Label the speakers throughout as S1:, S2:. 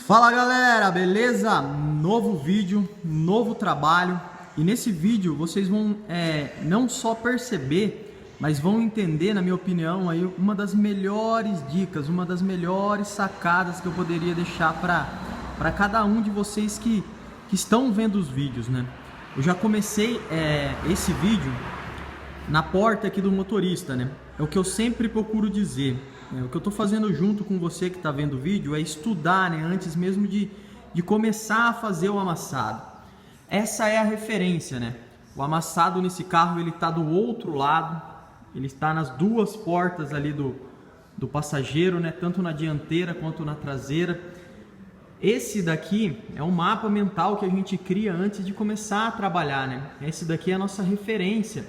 S1: Fala galera, beleza? Novo vídeo, novo trabalho. E nesse vídeo vocês vão não só perceber, mas vão entender, na minha opinião, aí uma das melhores dicas, uma das melhores sacadas que eu poderia deixar para cada um de vocês que estão vendo os vídeos, né? Eu já comecei esse vídeo na porta aqui do motorista, né? É o que eu sempre procuro dizer. O que eu estou fazendo junto com você que está vendo o vídeo é estudar, né? Antes mesmo de começar a fazer o amassado. Essa é a referência, né? O amassado nesse carro ele está do outro lado, ele está nas duas portas ali do passageiro, né? Tanto na dianteira quanto na traseira. Esse daqui é um mapa mental que a gente cria antes de começar a trabalhar, né? Esse daqui é a nossa referência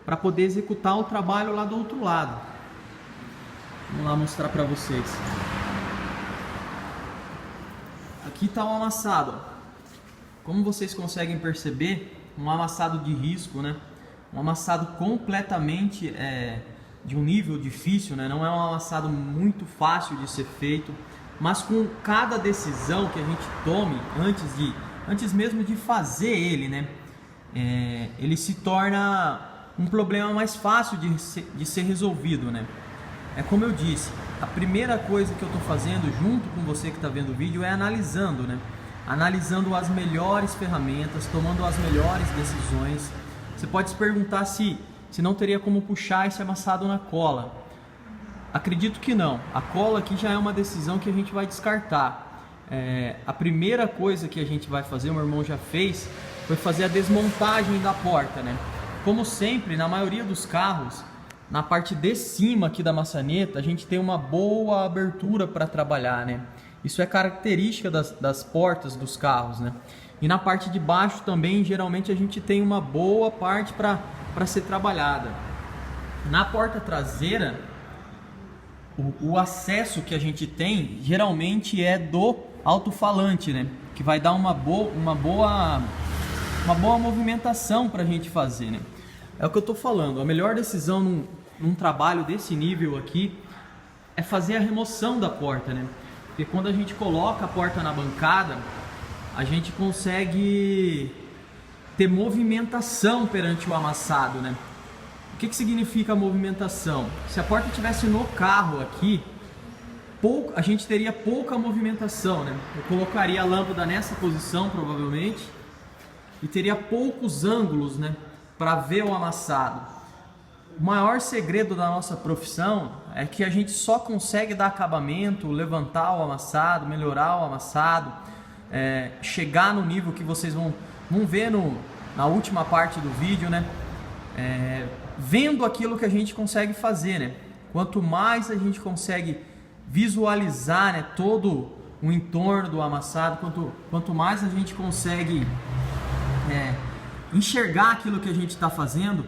S1: para poder executar o trabalho lá do outro lado. Vamos lá mostrar para vocês. Aqui está o amassado. Como vocês conseguem perceber, um amassado de risco, né? Um amassado completamente de um nível difícil, né? Não é um amassado muito fácil de ser feito, mas com cada decisão que a gente tome antes mesmo de fazer ele, né? Ele se torna um problema mais fácil de ser resolvido, né? É como eu disse, a primeira coisa que eu estou fazendo junto com você que está vendo o vídeo é analisando, né? Analisando as melhores ferramentas, tomando as melhores decisões. Você pode se perguntar se não teria como puxar esse amassado na cola. Acredito que não. A cola aqui já é uma decisão que a gente vai descartar. A primeira coisa que a gente vai fazer, o meu irmão já fez, foi fazer a desmontagem da porta, né? Como sempre, na maioria dos carros, na parte de cima aqui da maçaneta, a gente tem uma boa abertura para trabalhar, né? Isso é característica das portas dos carros, né? E na parte de baixo também, geralmente, a gente tem uma boa parte para ser trabalhada. Na porta traseira, o acesso que a gente tem, geralmente é do alto-falante, né? Que vai dar uma boa movimentação para a gente fazer, né? É o que eu estou falando, a melhor decisão num trabalho desse nível aqui é fazer a remoção da porta, né? Porque quando a gente coloca a porta na bancada, a gente consegue ter movimentação perante o amassado, né? O que significa movimentação? Se a porta estivesse no carro aqui, a gente teria pouca movimentação, né? Eu colocaria a lâmpada nessa posição, provavelmente, e teria poucos ângulos, né, para ver o amassado. O maior segredo da nossa profissão é que a gente só consegue dar acabamento, levantar o amassado, melhorar o amassado, chegar no nível que vocês vão ver na última parte do vídeo, né? Vendo aquilo que a gente consegue fazer, né? Quanto mais a gente consegue visualizar, né, todo o entorno do amassado, quanto mais a gente consegue enxergar aquilo que a gente está fazendo,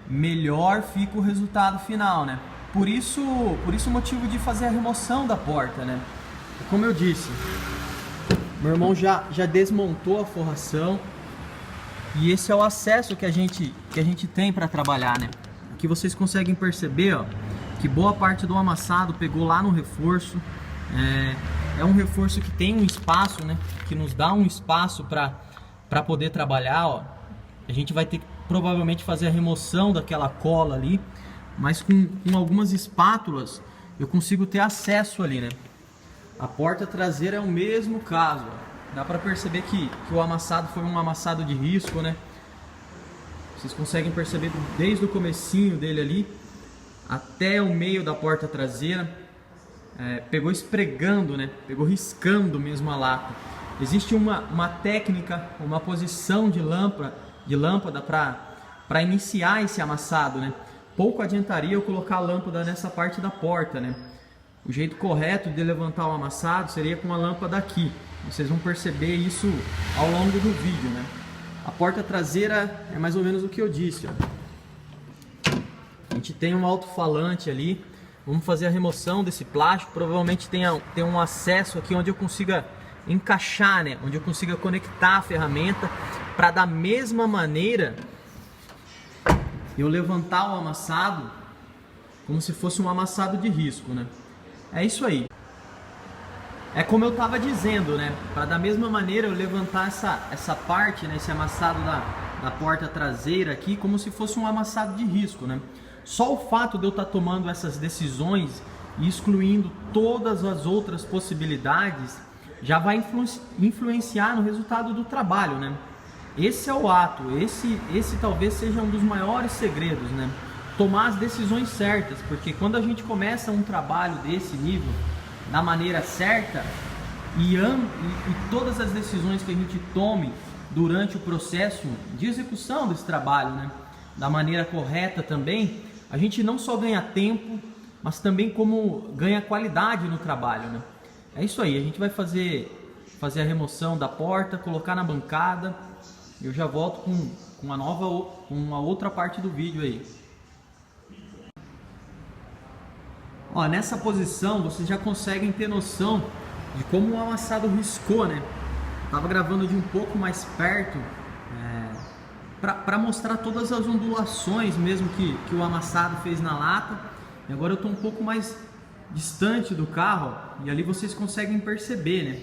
S1: melhor fica o resultado final, né? Por isso o motivo de fazer a remoção da porta, né? Como eu disse, meu irmão já desmontou a forração e esse é o acesso que a gente tem para trabalhar, né? Aqui vocês conseguem perceber, ó, que boa parte do amassado pegou lá no reforço. É um reforço que tem um espaço, né? Que nos dá um espaço para poder trabalhar, ó. A gente vai ter que provavelmente fazer a remoção daquela cola ali, mas com algumas espátulas eu consigo ter acesso ali, né? A porta traseira é o mesmo caso, ó. Dá para perceber que o amassado foi um amassado de risco, né? Vocês conseguem perceber desde o comecinho dele ali até o meio da porta traseira, pegou esfregando, né? Pegou riscando mesmo a lata. Existe uma técnica, uma posição de lâmpada para iniciar esse amassado, né? Pouco adiantaria eu colocar a lâmpada nessa parte da porta, né? O jeito correto de levantar o amassado seria com a lâmpada aqui. Vocês vão perceber isso ao longo do vídeo, né? A porta traseira é mais ou menos o que eu disse, ó. A gente tem um alto-falante ali. Vamos fazer a remoção desse plástico. Provavelmente tem um acesso aqui onde eu consiga encaixar, né? Onde eu consiga conectar a ferramenta para da mesma maneira eu levantar o amassado como se fosse um amassado de risco, né? É isso aí. É como eu estava dizendo, né? Para da mesma maneira eu levantar essa parte, né? Esse amassado da porta traseira aqui, como se fosse um amassado de risco, né? Só o fato de eu estar tomando essas decisões e excluindo todas as outras possibilidades já vai influenciar no resultado do trabalho, né? Esse é o ato, esse talvez seja um dos maiores segredos, né? Tomar as decisões certas, porque quando a gente começa um trabalho desse nível, da maneira certa, e todas as decisões que a gente tome durante o processo de execução desse trabalho, né, da maneira correta também, a gente não só ganha tempo, mas também como ganha qualidade no trabalho, né? É isso aí, a gente vai fazer a remoção da porta, colocar na bancada. Eu já volto com uma outra parte do vídeo aí. Ó, nessa posição vocês já conseguem ter noção de como o amassado riscou, né? Tava gravando de um pouco mais perto para mostrar todas as ondulações mesmo que o amassado fez na lata. E agora eu tô um pouco mais distante do carro, ó, e ali vocês conseguem perceber, né?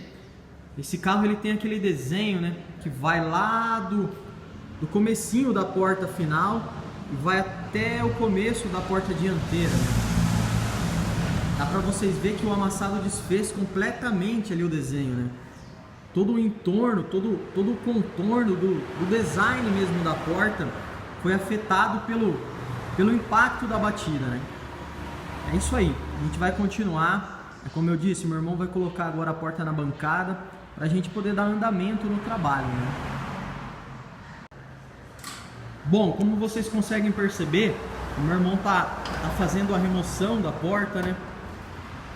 S1: Esse carro ele tem aquele desenho, né, que vai lá do comecinho da porta final e vai até o começo da porta dianteira, né? Dá para vocês ver que o amassado desfez completamente ali o desenho, né? Todo o entorno, todo o contorno do design mesmo da porta foi afetado pelo impacto da batida, né? É isso aí, a gente vai continuar. Como eu disse, meu irmão vai colocar agora a porta na bancada para a gente poder dar andamento no trabalho, né? Bom, como vocês conseguem perceber, o meu irmão tá fazendo a remoção da porta, né?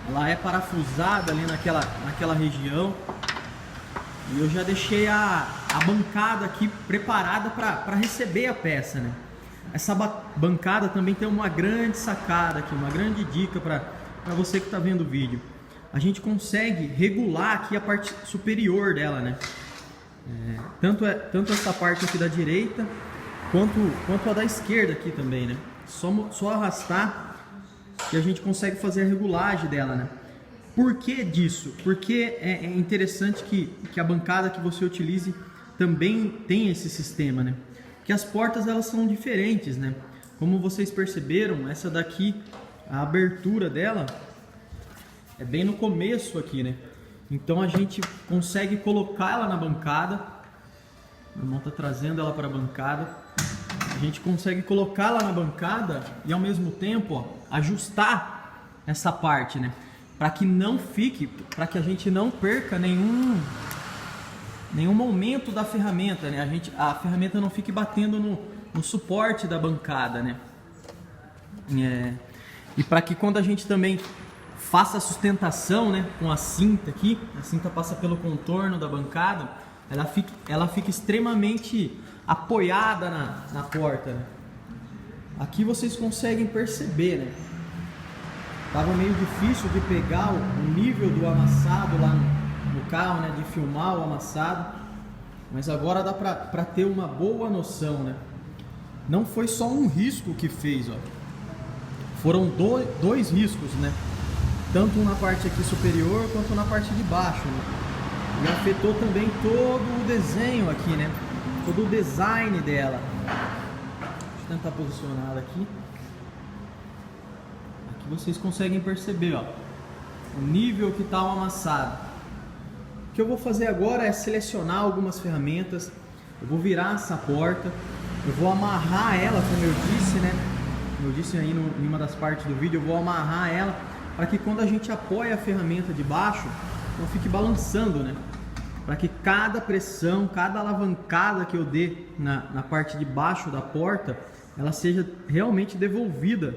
S1: Ela é parafusada ali naquela região. E eu já deixei a bancada aqui preparada para receber a peça, né? Essa bancada também tem uma grande sacada aqui, uma grande dica para você que está vendo o vídeo. A gente consegue regular aqui a parte superior dela, né? Tanto essa parte aqui da direita quanto a da esquerda aqui também, né? Só arrastar e a gente consegue fazer a regulagem dela, né? Por que disso? Porque é interessante que a bancada que você utilize também tem esse sistema, né? Que as portas elas são diferentes, né? Como vocês perceberam, essa daqui, a abertura dela é bem no começo aqui, né? Então a gente consegue colocar ela na bancada. O irmão tá trazendo ela para a bancada. A gente consegue colocá-la na bancada e ao mesmo tempo, ó, ajustar essa parte, né? Para que não fique, para que a gente não perca nenhum momento da ferramenta, né? A ferramenta não fique batendo no suporte da bancada, né? E para que quando a gente também faça a sustentação, né, com a cinta aqui, a cinta passa pelo contorno da bancada, ela fica extremamente apoiada na porta, né? Aqui vocês conseguem perceber, né? Tava meio difícil de pegar o nível do amassado lá no carro, né? De filmar o amassado, mas agora dá para ter uma boa noção, né? Não foi só um risco que fez, ó. Foram dois riscos, né? Tanto na parte aqui superior quanto na parte de baixo, né? E afetou também todo o desenho aqui, né? Todo o design dela. Deixa eu tentar posicioná-la aqui. Aqui vocês conseguem perceber, ó, o nível que está o amassado. O que eu vou fazer agora é selecionar algumas ferramentas. Eu vou virar essa porta. Eu vou amarrar ela, como eu disse, né? Como eu disse aí em uma das partes do vídeo, eu vou amarrar ela para que quando a gente apoia a ferramenta de baixo, não fique balançando, né? Para que cada pressão, cada alavancada que eu dê na parte de baixo da porta, ela seja realmente devolvida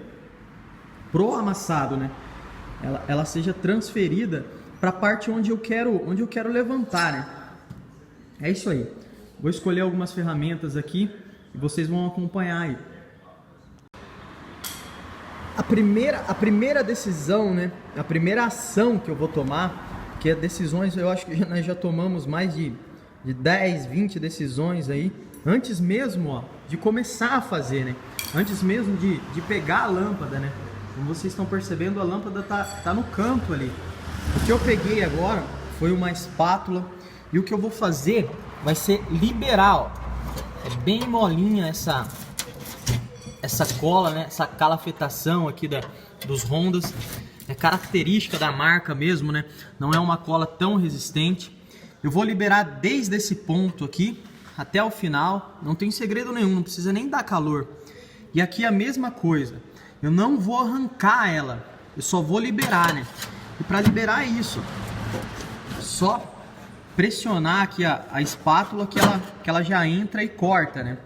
S1: pro amassado, né? Ela seja transferida para a parte onde eu quero levantar, né? É isso aí. Vou escolher algumas ferramentas aqui e vocês vão acompanhar aí. A primeira decisão, né? A primeira ação que eu vou tomar, que é decisões, eu acho que nós já tomamos mais de 10, 20 decisões aí, antes mesmo, ó, de começar a fazer, né? Antes mesmo de pegar a lâmpada, né? Como vocês estão percebendo, a lâmpada tá no canto ali. O que eu peguei agora foi uma espátula e o que eu vou fazer vai ser liberar, ó. É bem molinha essa cola, né? Essa calafetação aqui dos Hondas. É característica da marca mesmo, né? Não é uma cola tão resistente. Eu vou liberar desde esse ponto aqui até o final. Não tem segredo nenhum, não precisa nem dar calor. E aqui a mesma coisa. Eu não vou arrancar ela, eu só vou liberar, né? E para liberar é isso. Só pressionar aqui a espátula que ela já entra e corta, né?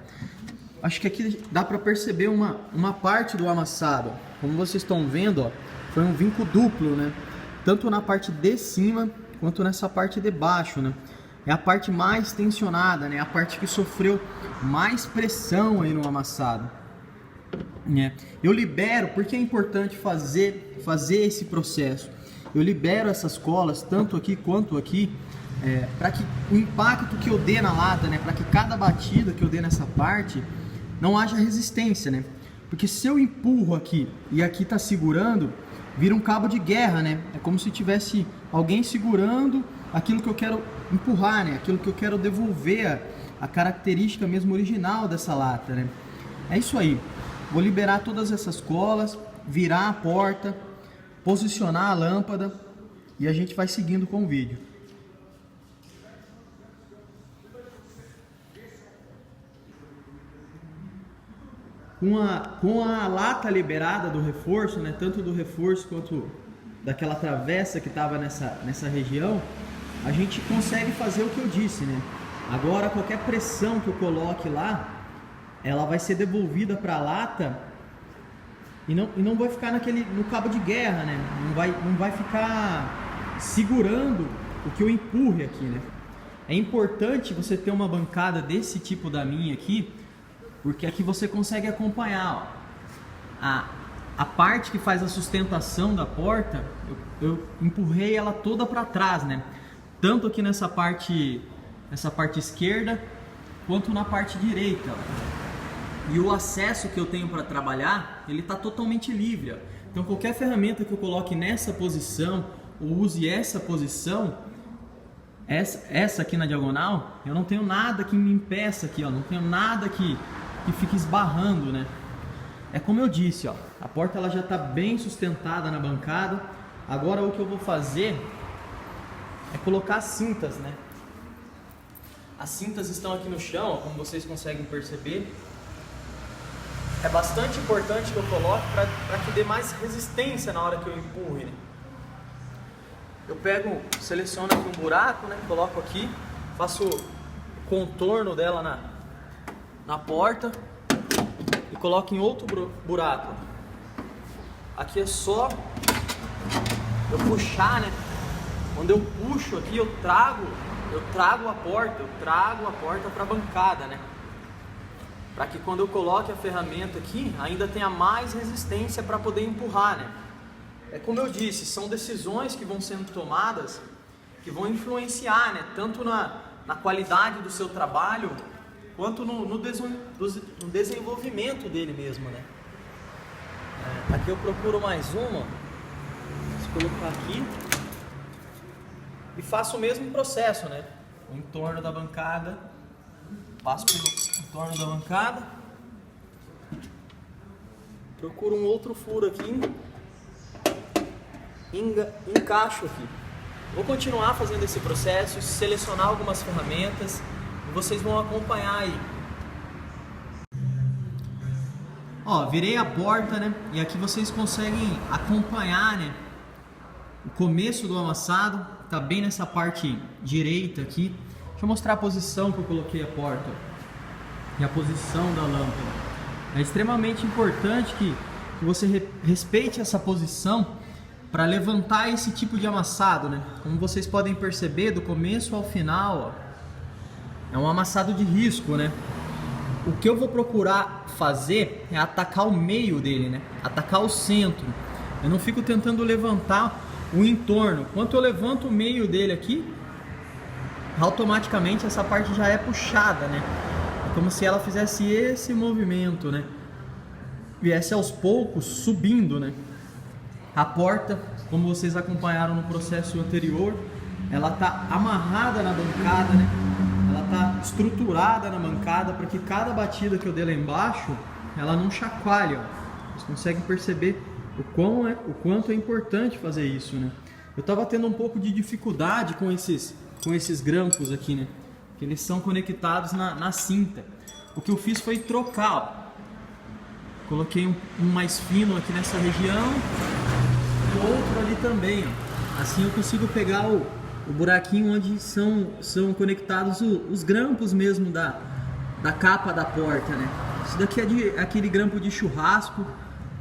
S1: Acho que aqui dá para perceber uma parte do amassado. Como vocês estão vendo, ó, foi um vinco duplo, né? Tanto na parte de cima quanto nessa parte de baixo, né? É a parte mais tensionada, né? A parte que sofreu mais pressão aí no amassado, né? Eu libero, porque é importante fazer esse processo. Eu libero essas colas, tanto aqui quanto aqui, para que o impacto que eu dê na lata, né? Para que cada batida que eu dê nessa parte não haja resistência, né? Porque se eu empurro aqui e aqui tá segurando, vira um cabo de guerra, né? É como se tivesse alguém segurando aquilo que eu quero empurrar, né? Aquilo que eu quero devolver, a característica mesmo original dessa lata, né? É isso aí. Vou liberar todas essas colas, virar a porta, posicionar a lâmpada e a gente vai seguindo com o vídeo. Com a lata liberada do reforço, né, tanto do reforço quanto daquela travessa que estava nessa região, a gente consegue fazer o que eu disse, né? Agora qualquer pressão que eu coloque lá, ela vai ser devolvida para a lata e não vai ficar no cabo de guerra, né? Não vai ficar segurando o que eu empurre aqui, né? É importante você ter uma bancada desse tipo da minha aqui, porque aqui você consegue acompanhar, ó, a parte que faz a sustentação da porta. Eu empurrei ela toda para trás, né? Tanto aqui nessa parte esquerda quanto na parte direita, ó. E o acesso que eu tenho para trabalhar, ele está totalmente livre, ó. Então qualquer ferramenta que eu coloque nessa posição ou use essa posição, essa aqui na diagonal, eu não tenho nada que me impeça aqui, ó. Não tenho nada que fique esbarrando, né? É como eu disse, ó, a porta ela já está bem sustentada na bancada. Agora o que eu vou fazer é colocar as cintas, né? As cintas estão aqui no chão, ó, como vocês conseguem perceber. É bastante importante que eu coloque para que dê mais resistência na hora que eu empurre, né? Eu seleciono aqui um buraco, né? Coloco aqui, faço o contorno dela na porta e coloco em outro buraco. Aqui é só eu puxar, né? Quando eu puxo aqui, eu trago a porta para a bancada, né? Para que quando eu coloque a ferramenta aqui, ainda tenha mais resistência para poder empurrar, né? É como eu disse, são decisões que vão sendo tomadas, que vão influenciar, né? Tanto na qualidade do seu trabalho, quanto no desenvolvimento dele mesmo, né? Aqui eu procuro mais uma, vou colocar aqui e faço o mesmo processo, né? O entorno da bancada, passo pelo entorno da bancada, procuro um outro furo aqui, encaixo aqui. Vou continuar fazendo esse processo, selecionar algumas ferramentas e vocês vão acompanhar aí. Ó, virei a porta, né? E aqui vocês conseguem acompanhar, né? O começo do amassado tá bem nessa parte direita aqui. Deixa eu mostrar a posição que eu coloquei a porta e a posição da lâmpada. É extremamente importante que você respeite essa posição para levantar esse tipo de amassado, né? Como vocês podem perceber, do começo ao final, ó, é um amassado de risco, né? O que eu vou procurar fazer é atacar o meio dele, né? Atacar o centro. Eu não fico tentando levantar o entorno. Quando eu levanto o meio dele aqui, automaticamente essa parte já é puxada, né? É como se ela fizesse esse movimento, né? Viesse aos poucos subindo, né? A porta, como vocês acompanharam no processo anterior, ela está amarrada na bancada, né? Ela está estruturada na bancada para que cada batida que eu dei lá embaixo, ela não chacoalhe, ó. Vocês conseguem perceber o quanto é importante fazer isso, né? Eu estava tendo um pouco de dificuldade com esses grampos aqui, né? Que eles são conectados na cinta. O que eu fiz foi trocar, ó. Coloquei um mais fino aqui nessa região e outro ali também, ó. Assim eu consigo pegar o buraquinho onde são conectados os grampos mesmo da capa da porta, né? Isso daqui é aquele grampo de churrasco.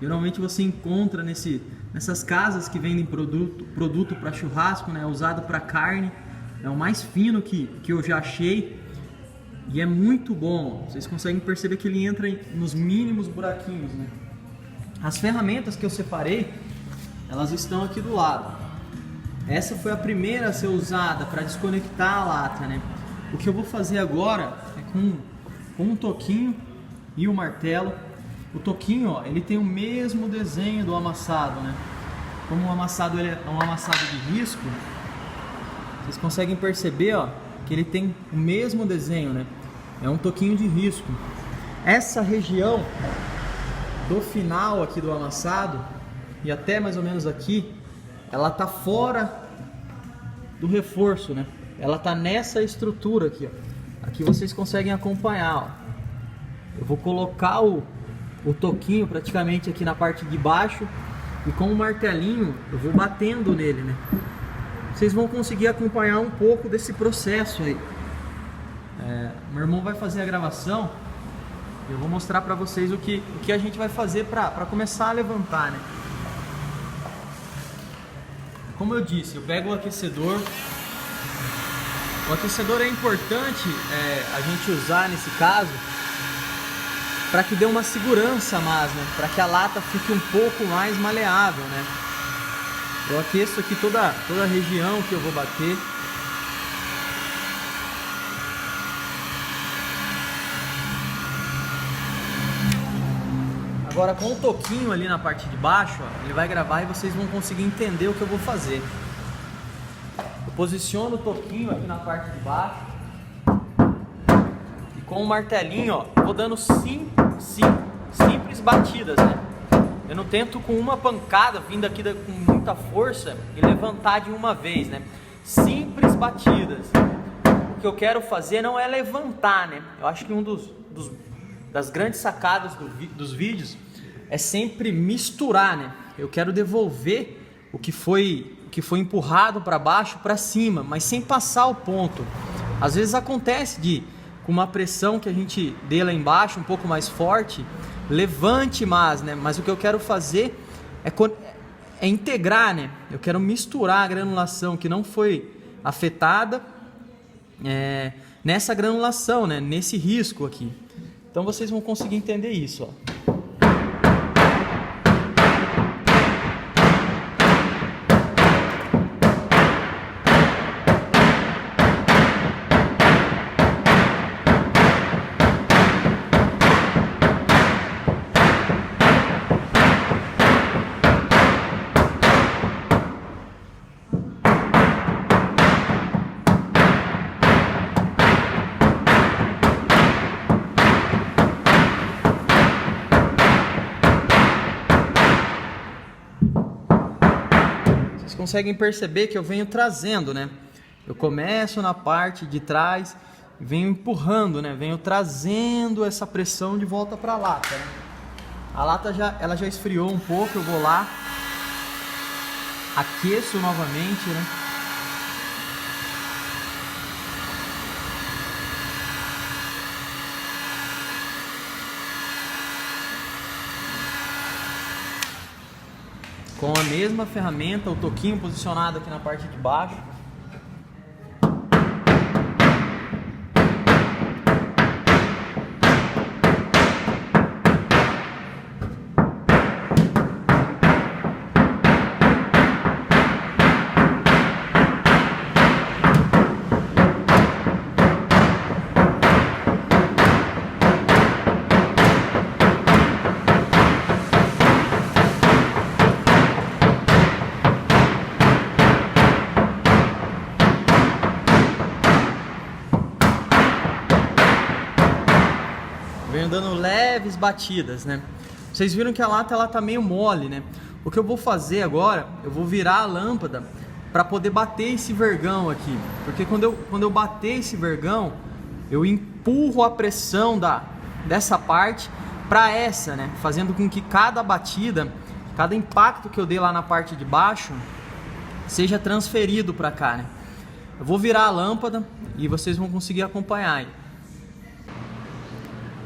S1: Geralmente você encontra nessas casas que vendem produto para churrasco, né? Usado para carne. É o mais fino que eu já achei. E é muito bom. Vocês conseguem perceber que ele entra nos mínimos buraquinhos, né? As ferramentas que eu separei, elas estão aqui do lado. Essa foi a primeira a ser usada para desconectar a lata, né? O que eu vou fazer agora é com um toquinho e o martelo. O toquinho, ó, ele tem o mesmo desenho do amassado, né? Como o amassado ele é um amassado de risco, vocês conseguem perceber, ó, que ele tem o mesmo desenho, né? É um toquinho de risco. Essa região do final aqui do amassado e até mais ou menos aqui, ela tá fora do reforço, né? Ela tá nessa estrutura aqui, ó. Aqui vocês conseguem acompanhar, ó. Eu vou colocar o toquinho praticamente aqui na parte de baixo e com o martelinho eu vou batendo nele, né? Vocês vão conseguir acompanhar um pouco desse processo aí. Meu irmão vai fazer a gravação e eu vou mostrar para vocês o que a gente vai fazer para começar a levantar, né? Como eu disse, eu pego o aquecedor. O aquecedor é importante a gente usar nesse caso para que dê uma segurança mais, né? Para que a lata fique um pouco mais maleável, né? Eu aqueço aqui toda a região que eu vou bater. Agora com o toquinho ali na parte de baixo, ó, ele vai gravar e vocês vão conseguir entender o que eu vou fazer. Eu posiciono o toquinho aqui na parte de baixo e com o martelinho, ó, vou dando simples batidas, né? Eu não tento com uma pancada vindo aqui com muita força e levantar de uma vez, né? Simples batidas. O que eu quero fazer não é levantar, né? Eu acho que das grandes sacadas dos vídeos é sempre misturar, né? Eu quero devolver o que foi empurrado para baixo para cima, mas sem passar o ponto. Às vezes acontece com uma pressão que a gente dê lá embaixo um pouco mais forte, levante mais, né? Mas o que eu quero fazer é integrar, né? Eu quero misturar a granulação que não foi afetada nessa granulação, né? Nesse risco aqui. Então vocês vão conseguir entender isso, ó. Conseguem perceber que eu venho trazendo, né? Eu começo na parte de trás e venho empurrando, né? Venho trazendo essa pressão de volta para a lata, né? A lata ela já esfriou um pouco, eu vou lá, aqueço novamente, né? Com a mesma ferramenta, o toquinho posicionado aqui na parte de baixo. venho dando leves batidas, né? Vocês viram que a lata ela tá meio mole, né? O que eu vou fazer agora, eu vou virar a lâmpada para poder bater esse vergão aqui, porque quando eu bater esse vergão, eu empurro a pressão dessa parte para essa, né? Fazendo com que cada batida, cada impacto que eu dei lá na parte de baixo seja transferido para cá, né? Eu vou virar a lâmpada e vocês vão conseguir acompanhar aí.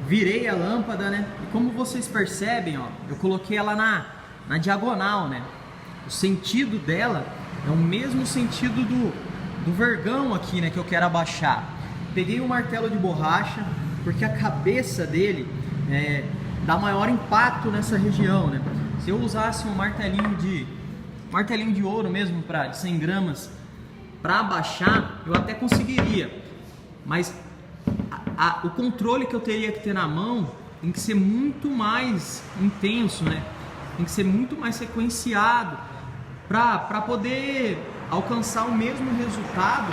S1: Virei a lâmpada, né? E como vocês percebem, ó, eu coloquei ela na diagonal, né? O sentido dela é o mesmo sentido do vergão aqui, né? Que eu quero abaixar. Peguei um martelo de borracha, porque a cabeça dele dá maior impacto nessa região, né? Se eu usasse um martelinho de ouro mesmo, de 100 gramas, para abaixar, eu até conseguiria. Mas o controle que eu teria que ter na mão tem que ser muito mais intenso, né? Tem que ser muito mais sequenciado para poder alcançar o mesmo resultado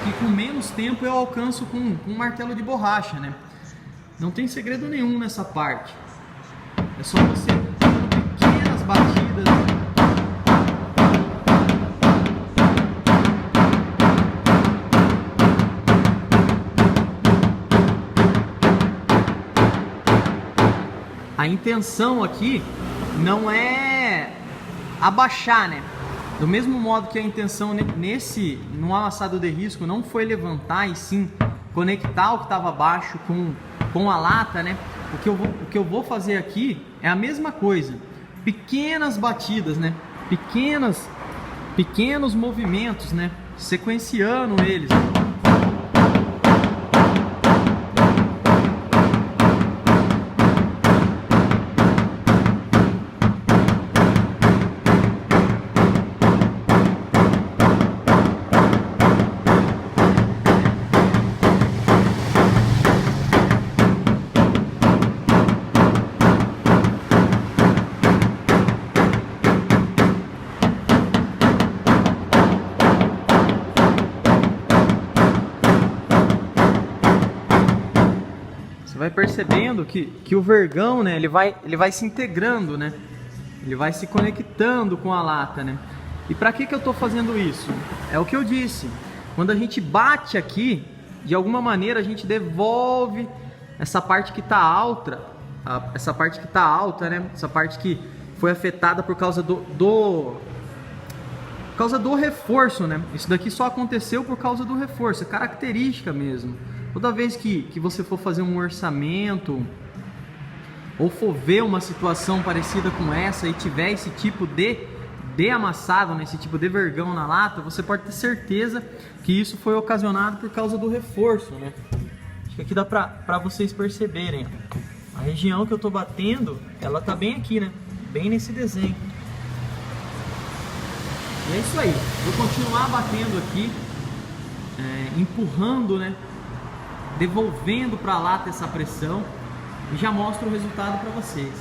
S1: que com menos tempo eu alcanço com um martelo de borracha, né? Não tem segredo nenhum nessa parte. É só você dando pequenas batidas. A intenção aqui não é abaixar, né? Do mesmo modo que a intenção no amassado de risco não foi levantar e sim conectar o que estava abaixo com a lata, né? O que eu vou fazer aqui é a mesma coisa. Pequenas batidas, né? Pequenos movimentos, né? Sequenciando eles. Vai percebendo que o vergão, né, ele vai se integrando, né? Ele vai se conectando com a lata, né? E para que eu estou fazendo isso? É o que eu disse. Quando a gente bate aqui, de alguma maneira a gente devolve essa parte que está alta, essa parte que está alta, né? Essa parte que foi afetada por causa do reforço, né? Isso daqui só aconteceu por causa do reforço, é característica mesmo. Toda vez que você for fazer um orçamento ou for ver uma situação parecida com essa e tiver esse tipo de amassado, né, esse tipo de vergão na lata, você pode ter certeza que isso foi ocasionado por causa do reforço, né? Acho que aqui dá pra vocês perceberem. A região que eu tô batendo, ela tá bem aqui, né? Bem nesse desenho. E é isso aí. Vou continuar batendo aqui, empurrando, né? Devolvendo para a lata essa pressão e já mostro o resultado para vocês.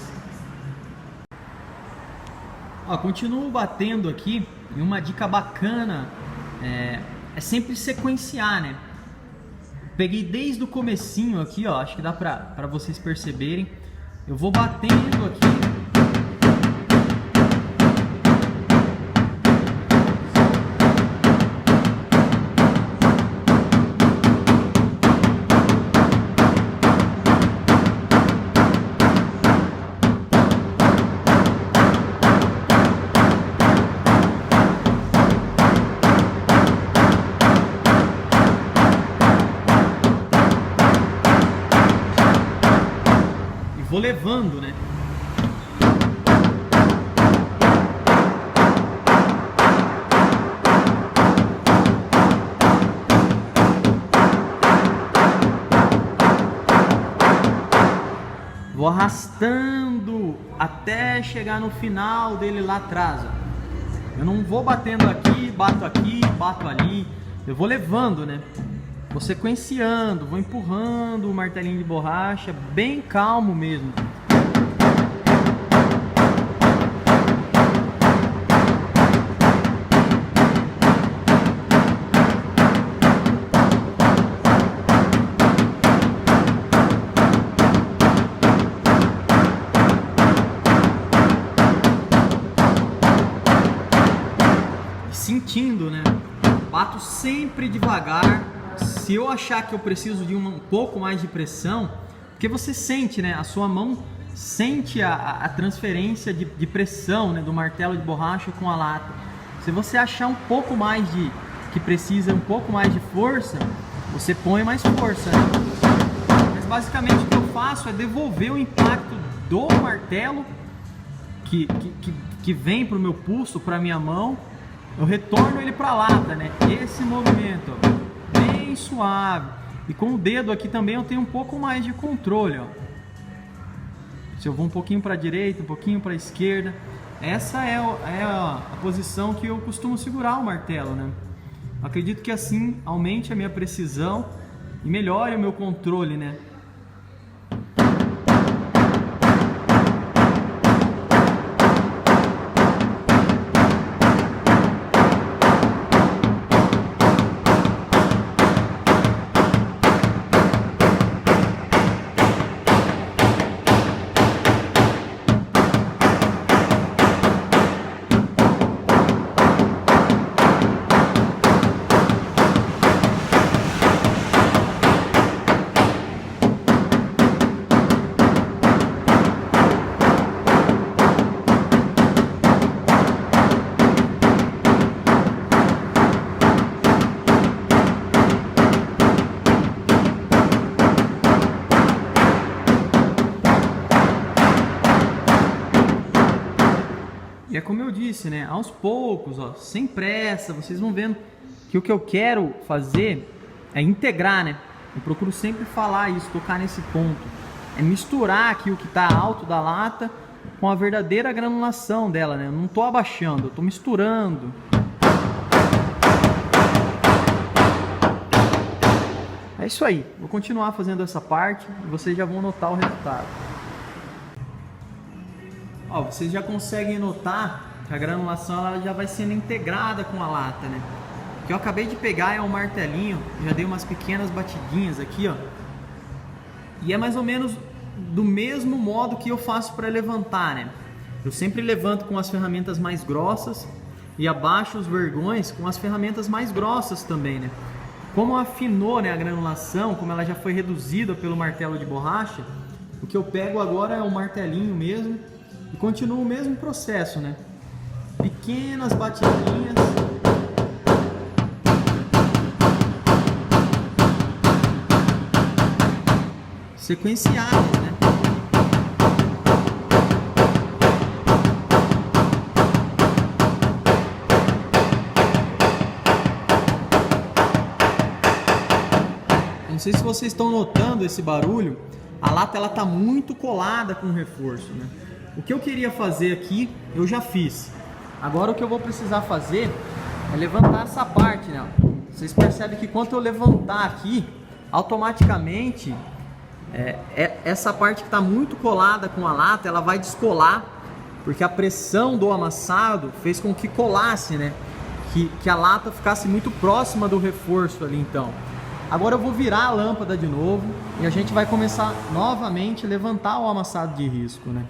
S1: Ó, continuo batendo aqui e uma dica bacana é sempre sequenciar, né? Peguei desde o comecinho aqui, ó, acho que dá para vocês perceberem. Eu vou batendo aqui. Vou levando, né? Vou arrastando até chegar no final dele lá atrás, ó. Eu não vou batendo aqui, bato ali. Eu vou levando, né? Vou sequenciando, vou empurrando o martelinho de borracha, bem calmo mesmo. Bato sempre devagar. Se eu achar que eu preciso de um pouco mais de pressão, porque você sente, né? A sua mão sente a transferência de pressão, né, do martelo de borracha com a lata. Se você achar um pouco mais que precisa um pouco mais de força, você põe mais força, né? Mas basicamente o que eu faço é devolver o impacto do martelo que vem para o meu pulso, para a minha mão. Eu retorno ele para a lata, né? Esse movimento, ó, bem suave. E com o dedo aqui também eu tenho um pouco mais de controle, ó. Se eu vou um pouquinho para a direita, um pouquinho para a esquerda, essa é a posição que eu costumo segurar o martelo, né? Acredito que assim aumente a minha precisão e melhore o meu controle, né? E é como eu disse, né? Aos poucos, ó, sem pressa, vocês vão vendo que o que eu quero fazer é integrar, né? Eu procuro sempre falar isso, tocar nesse ponto. É misturar aqui o que está alto da lata com a verdadeira granulação dela, né? Eu não estou abaixando, eu estou misturando. É isso aí. Vou continuar fazendo essa parte e vocês já vão notar o resultado. Ó, vocês já conseguem notar que a granulação ela já vai sendo integrada com a lata, né? O que eu acabei de pegar é um martelinho, já dei umas pequenas batidinhas aqui, ó. E é mais ou menos do mesmo modo que eu faço para levantar, né? Eu sempre levanto com as ferramentas mais grossas e abaixo os vergões com as ferramentas mais grossas também, né? Como afinou, né, a granulação, como ela já foi reduzida pelo martelo de borracha, o que eu pego agora é um martelinho mesmo. E continua o mesmo processo, né? Pequenas batidinhas. Sequenciadas, né? Não sei se vocês estão notando esse barulho. A lata ela tá muito colada com o reforço, né? O que eu queria fazer aqui, eu já fiz. Agora o que eu vou precisar fazer é levantar essa parte, né? Vocês percebem que quando eu levantar aqui, automaticamente essa parte que está muito colada com a lata, ela vai descolar, porque a pressão do amassado fez com que colasse, né? Que a lata ficasse muito próxima do reforço ali, então. Agora eu vou virar a lâmpada de novo e a gente vai começar novamente a levantar o amassado de risco, né?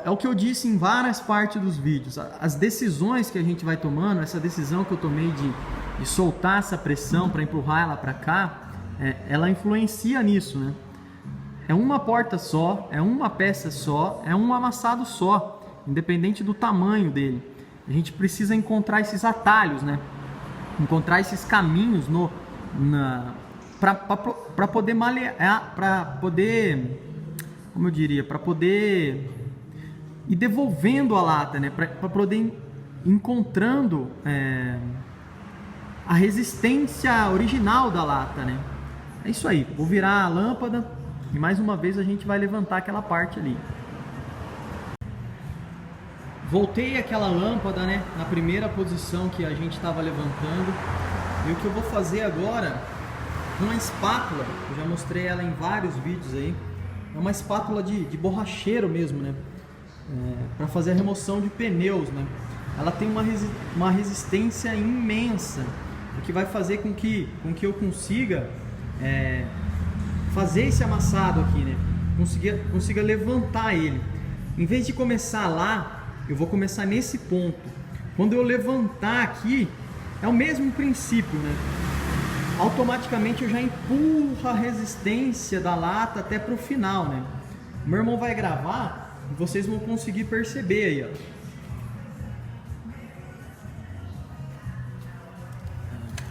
S1: É o que eu disse em várias partes dos vídeos. As decisões que a gente vai tomando, essa decisão que eu tomei de soltar essa pressão para empurrar ela para cá, ela influencia nisso, né? É uma porta só, é uma peça só, é um amassado só, independente do tamanho dele. A gente precisa encontrar esses atalhos, né? Encontrar esses caminhos para poder malear, para poder, como eu diria, para poder ir devolvendo a lata, né? Para poder ir encontrando a resistência original da lata, né? É isso aí. Vou virar a lâmpada e mais uma vez a gente vai levantar aquela parte ali. Voltei aquela lâmpada, né? Na primeira posição que a gente estava levantando. E o que eu vou fazer agora, uma espátula, eu já mostrei ela em vários vídeos aí. É uma espátula de borracheiro mesmo, né? Para fazer a remoção de pneus, né? Ela tem uma resistência imensa, o que vai fazer com que eu consiga fazer esse amassado aqui, né? Consiga levantar ele. Em vez de começar lá, eu vou começar nesse ponto. Quando eu levantar aqui, É o mesmo princípio, né? Automaticamente eu já empurro a resistência da lata até pro final, né? O meu irmão vai gravar e vocês vão conseguir perceber aí, ó.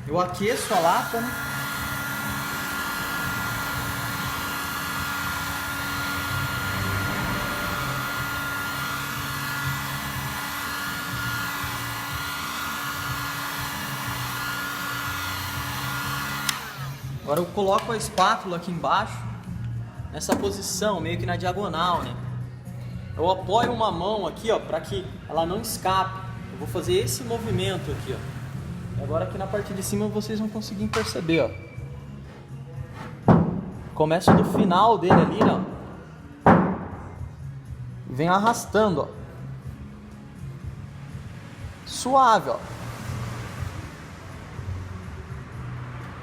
S1: Eu aqueço a lata, né? Agora eu coloco a espátula aqui embaixo, nessa posição, meio que na diagonal, né? Eu apoio uma mão aqui, ó, para que ela não escape. Eu vou fazer esse movimento aqui, ó. E agora aqui na parte de cima vocês vão conseguir perceber, ó. Começo do final dele ali, ó. E vem arrastando, ó. Suave, ó.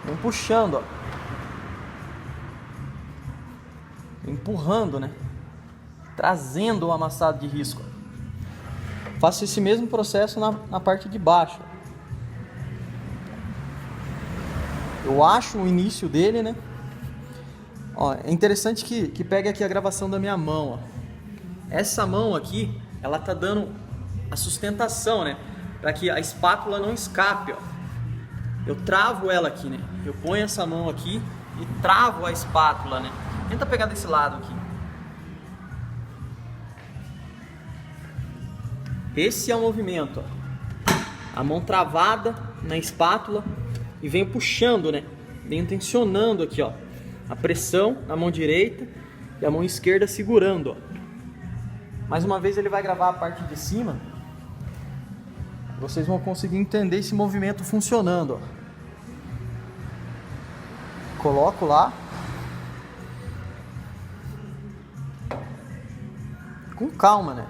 S1: Vem puxando, ó. Vem empurrando, né? Trazendo o amassado de risco. Faço esse mesmo processo na parte de baixo. Eu acho o início dele, né? Ó, é interessante que pegue aqui a gravação da minha mão, ó. Essa mão aqui, ela tá dando a sustentação, né? Para que a espátula não escape, ó. Eu travo ela aqui, né? Eu ponho essa mão aqui e travo a espátula, né? Tenta pegar desse lado aqui. Esse é o movimento, ó. A mão travada na espátula e venho puxando, né? Venho tensionando aqui, ó. A pressão na mão direita e a mão esquerda segurando, ó. Mais uma vez ele vai gravar a parte de cima. Vocês vão conseguir entender esse movimento funcionando, ó. Coloco lá. Com calma, né?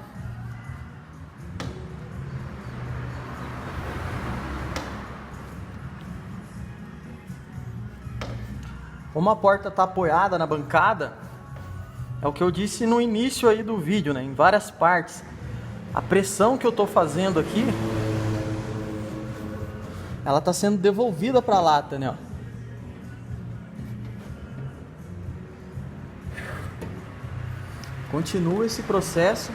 S1: Como a porta está apoiada na bancada, é o que eu disse no início aí do vídeo, né? Em várias partes. A pressão que eu estou fazendo aqui, ela está sendo devolvida para a lata, né? Ó. Continua esse processo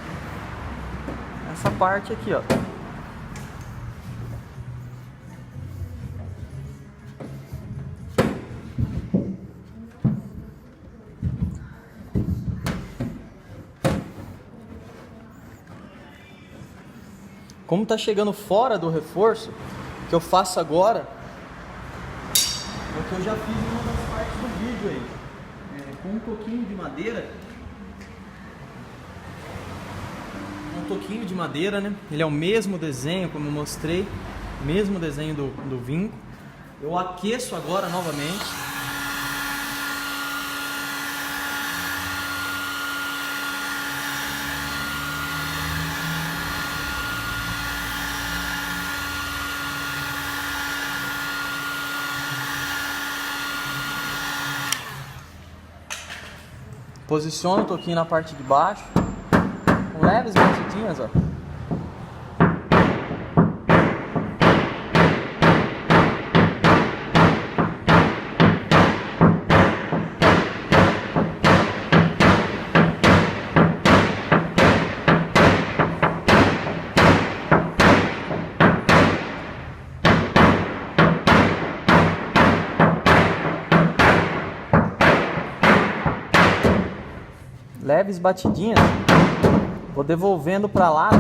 S1: nessa parte aqui, ó. Como tá chegando fora do reforço, o que eu faço agora é o que eu já fiz em uma das partes do vídeo aí. Com um toquinho de madeira. Um toquinho de madeira, né? Ele é o mesmo desenho, como eu mostrei. Mesmo desenho do vinco. Eu aqueço agora novamente. Posiciono o toquinho na parte de baixo, com leves batidinhas, ó. Leves batidinhas, vou devolvendo para lá.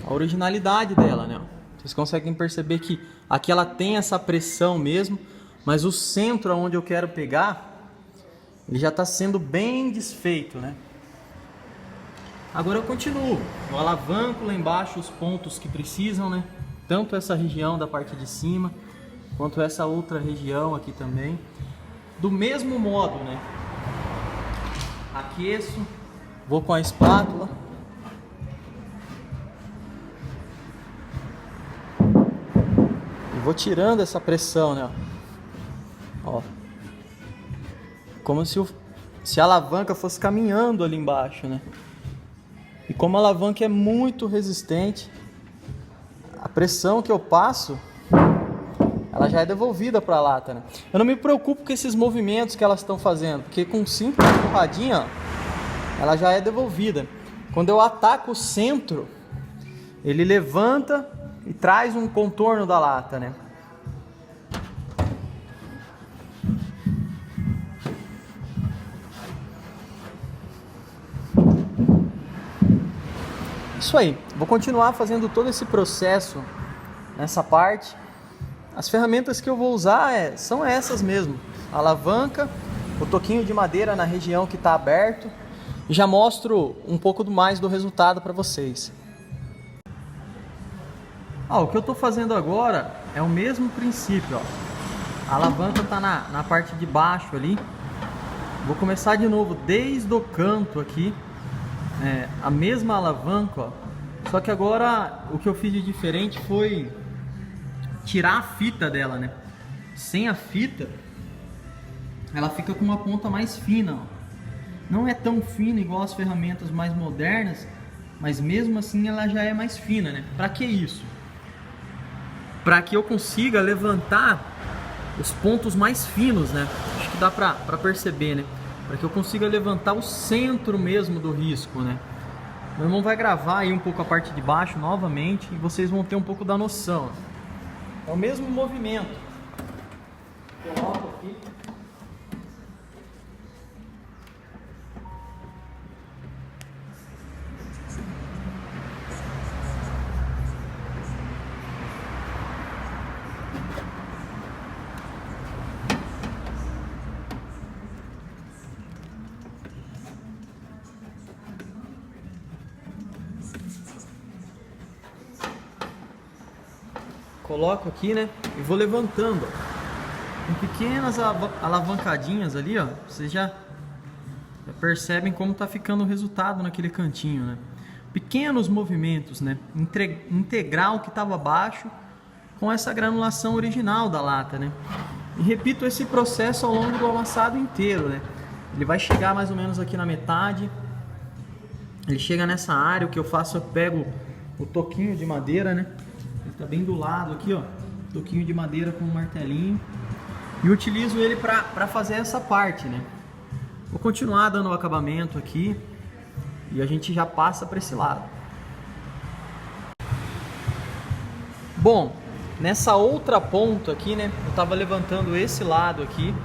S1: A originalidade dela, né? Vocês conseguem perceber que aqui ela tem essa pressão mesmo, mas o centro onde eu quero pegar, ele já está sendo bem desfeito, né? Agora eu continuo, eu alavanco lá embaixo os pontos que precisam, né? Tanto essa região da parte de cima, quanto essa outra região aqui também. Do mesmo modo, né? Aqueço, vou com a espátula. E vou tirando essa pressão, né? Ó. como se a alavanca fosse caminhando ali embaixo, né? E como a alavanca é muito resistente, a pressão que eu passo, ela já é devolvida para a lata, né? Eu não me preocupo com esses movimentos que elas estão fazendo, porque com simples empurradinha, ó, ela já é devolvida. Quando eu ataco o centro, ele levanta e traz um contorno da lata, né? Isso aí, vou continuar fazendo todo esse processo nessa parte. As ferramentas que eu vou usar são essas mesmo: a alavanca, o toquinho de madeira na região que está aberto, e já mostro um pouco mais do resultado para vocês. O que eu estou fazendo agora é o mesmo princípio, ó. A alavanca está na parte de baixo ali. Vou começar de novo desde o canto aqui. A mesma alavanca, ó. Só que agora o que eu fiz de diferente foi tirar a fita dela, né? Sem a fita, ela fica com uma ponta mais fina, ó. Não é tão fina igual as ferramentas mais modernas, mas mesmo assim ela já é mais fina, né? Para que isso? Para que eu consiga levantar os pontos mais finos, né? Acho que dá para perceber, né? Para que eu consiga levantar o centro mesmo do risco, né? Meu irmão vai gravar aí um pouco a parte de baixo novamente e vocês vão ter um pouco da noção. É o mesmo movimento. Coloco aqui. Coloco aqui, né? E vou levantando, ó. Com pequenas alavancadinhas ali, ó. Vocês já percebem como tá ficando o resultado naquele cantinho, né? Pequenos movimentos, né? Integrar o que estava abaixo com essa granulação original da lata, né? E repito esse processo ao longo do amassado inteiro, né? Ele vai chegar mais ou menos aqui na metade. Ele chega nessa área, o que eu faço, eu pego o toquinho de madeira, né? Ele tá bem do lado aqui, ó, toquinho de madeira com um martelinho, e utilizo ele para fazer essa parte, né? Vou continuar dando o acabamento aqui e a gente já passa para esse lado. Bom, nessa outra ponta aqui, né? Eu tava levantando esse lado aqui,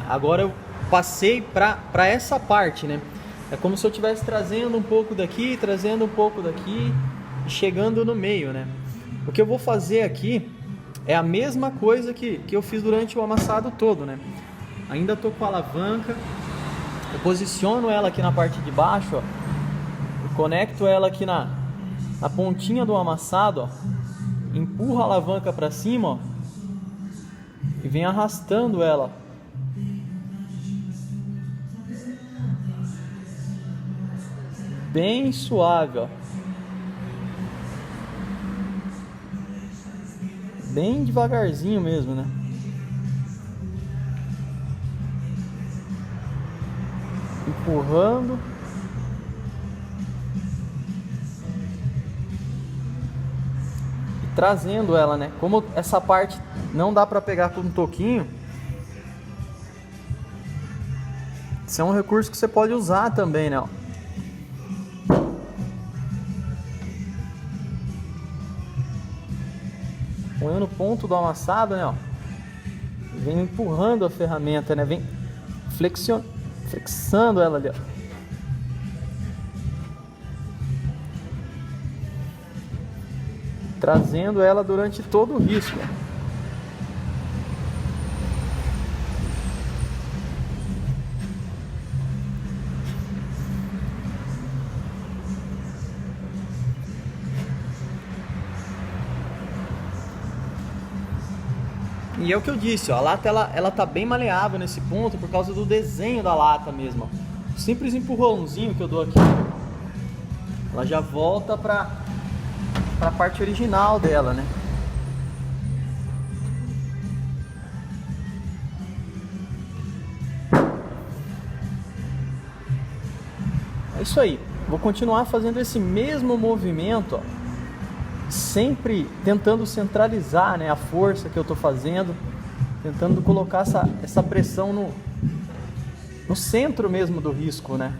S1: agora eu passei para essa parte, né? É como se eu estivesse trazendo um pouco daqui, trazendo um pouco daqui e chegando no meio, né? O que eu vou fazer aqui é a mesma coisa que eu fiz durante o amassado todo, né? Ainda estou com a alavanca, eu posiciono ela aqui na parte de baixo, ó, eu conecto ela aqui na pontinha do amassado, ó, empurro a alavanca para cima, ó, e venho arrastando ela. Bem suave, ó. Bem devagarzinho mesmo, né? Empurrando. E trazendo ela, né? Como essa parte não dá para pegar com um toquinho, esse é um recurso que você pode usar também, né? Põe no ponto do amassado, né? Ó. Vem empurrando a ferramenta, né? Vem flexando ela ali, ó. Trazendo ela durante todo o risco, ó. E é o que eu disse, ó, a lata ela tá bem maleável nesse ponto por causa do desenho da lata mesmo, ó. Simples empurrãozinho que eu dou aqui, ela já volta para a parte original dela, né? Isso aí, vou continuar fazendo esse mesmo movimento, ó, sempre tentando centralizar, né, a força que eu estou fazendo, tentando colocar essa pressão no centro mesmo do risco, né?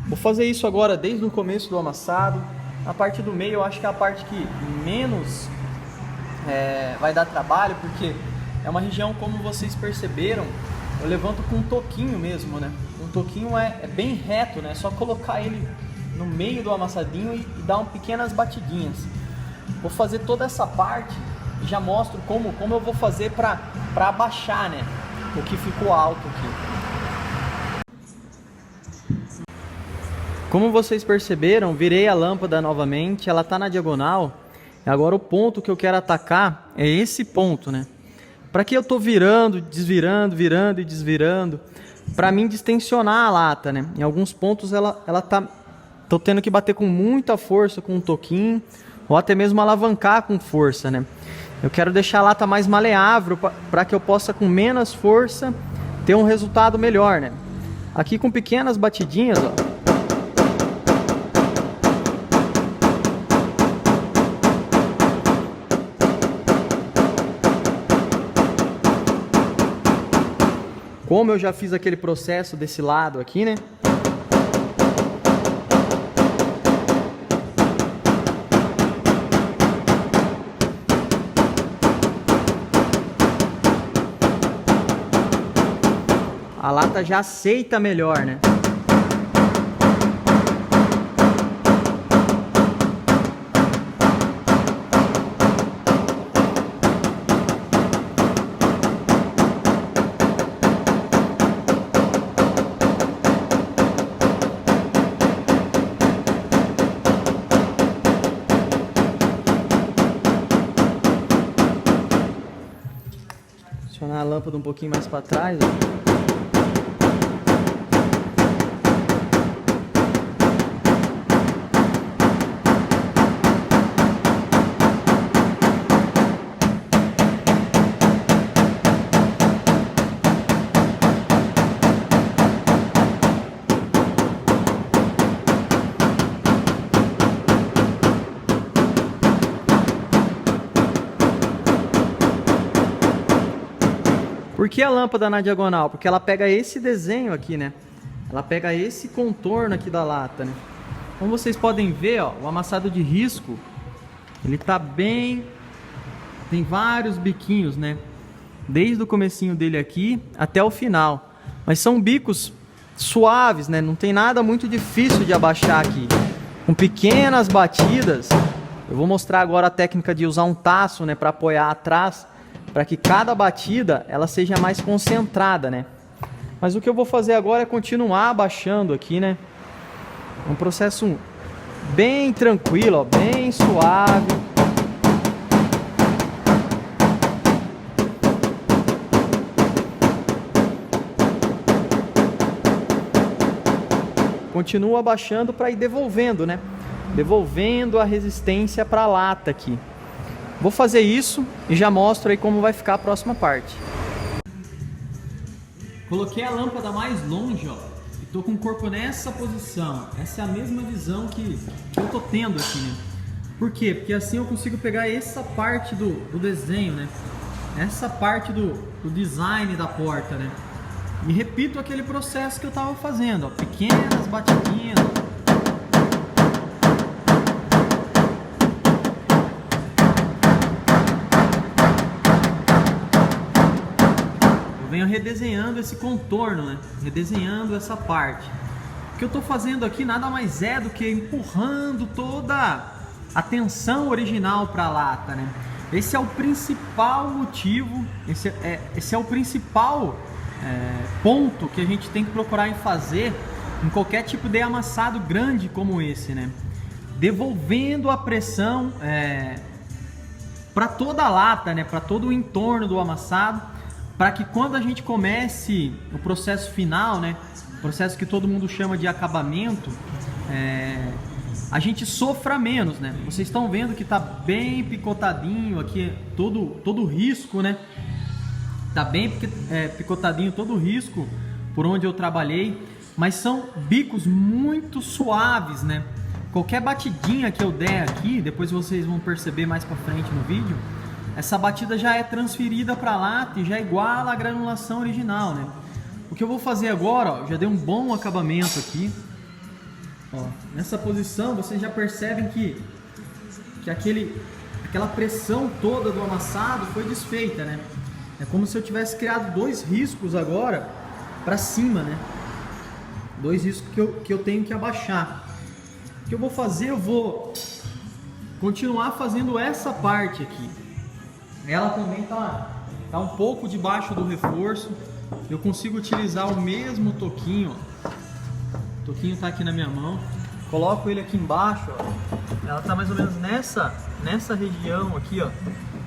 S1: Vou fazer isso agora desde o começo do amassado. A parte do meio eu acho que é a parte que menos vai dar trabalho, porque é uma região, como vocês perceberam, eu levanto com um toquinho mesmo, né? Um toquinho é bem reto, né? É só colocar ele no meio do amassadinho e dar pequenas batidinhas. Vou fazer toda essa parte e já mostro como eu vou fazer para abaixar, né, o que ficou alto aqui. Como vocês perceberam, virei a lâmpada novamente, ela está na diagonal. Agora o ponto que eu quero atacar é esse ponto, né? Para que eu estou virando, desvirando, virando e desvirando, para mim distensionar a lata, né? Em alguns pontos tô tendo que bater com muita força com um toquinho, ou até mesmo alavancar com força, né? Eu quero deixar a lata mais maleável para que eu possa, com menos força, ter um resultado melhor, né? Aqui com pequenas batidinhas, ó. Como eu já fiz aquele processo desse lado aqui, né? A lata já aceita melhor, né? Posicionar a lâmpada um pouquinho mais para trás, ó. Por que a lâmpada na diagonal? Porque ela pega esse desenho aqui, né? Ela pega esse contorno aqui da lata, né? Como vocês podem ver, ó, o amassado de risco, ele tá bem... Tem vários biquinhos, né? Desde o comecinho dele aqui até o final. Mas são bicos suaves, né? Não tem nada muito difícil de abaixar aqui. Com pequenas batidas, eu vou mostrar agora a técnica de usar um taço, né? Para apoiar atrás, para que cada batida ela seja mais concentrada, né? Mas o que eu vou fazer agora é continuar abaixando aqui, né? Um processo bem tranquilo, ó, bem suave. Continuo abaixando para ir devolvendo, né? Devolvendo a resistência para a lata aqui. Vou fazer isso e já mostro aí como vai ficar a próxima parte. Coloquei a lâmpada mais longe, ó, e tô com o corpo nessa posição. Essa é a mesma visão que eu tô tendo aqui, né? Por quê? Porque assim eu consigo pegar essa parte do desenho, né? Essa parte do design da porta, né? E repito aquele processo que eu tava fazendo, ó, pequenas batidinhas. Venho redesenhando esse contorno, né? Redesenhando essa parte. O que eu estou fazendo aqui nada mais é do que empurrando toda a tensão original para a lata, né? Esse é o principal motivo, esse é o principal ponto que a gente tem que procurar em fazer em qualquer tipo de amassado grande como esse, né? Devolvendo a pressão para toda a lata, né? Para todo o entorno do amassado, para que quando a gente comece o processo final, né, o processo que todo mundo chama de acabamento, a gente sofra menos, né? Vocês estão vendo que tá bem picotadinho aqui todo o risco, né? Tá bem picotadinho todo o risco por onde eu trabalhei, mas são bicos muito suaves, né? Qualquer batidinha que eu der aqui, depois vocês vão perceber mais pra frente no vídeo, essa batida já é transferida para a lata e já iguala a granulação original, né? O que eu vou fazer agora, ó, já dei um bom acabamento aqui. Ó, nessa posição vocês já percebem que aquela pressão toda do amassado foi desfeita, né? É como se eu tivesse criado dois riscos agora para cima, né? Dois riscos que eu tenho que abaixar. O que eu vou fazer? Eu vou continuar fazendo essa parte aqui. Ela também tá um pouco debaixo do reforço. Eu consigo utilizar o mesmo toquinho, ó. O toquinho tá aqui na minha mão. Coloco ele aqui embaixo, ó. Ela tá mais ou menos nessa região aqui, ó.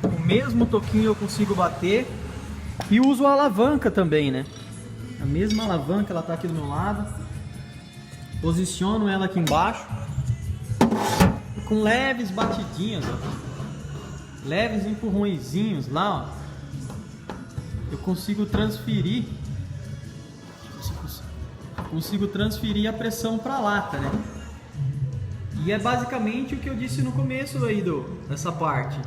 S1: O mesmo toquinho eu consigo bater. E uso a alavanca também, né? A mesma alavanca, ela tá aqui do meu lado. Posiciono ela aqui embaixo. E com leves batidinhas, ó. Leves empurrõezinhos lá, ó. Eu consigo transferir a pressão para a lata, né? E é basicamente o que eu disse no começo aí dessa parte,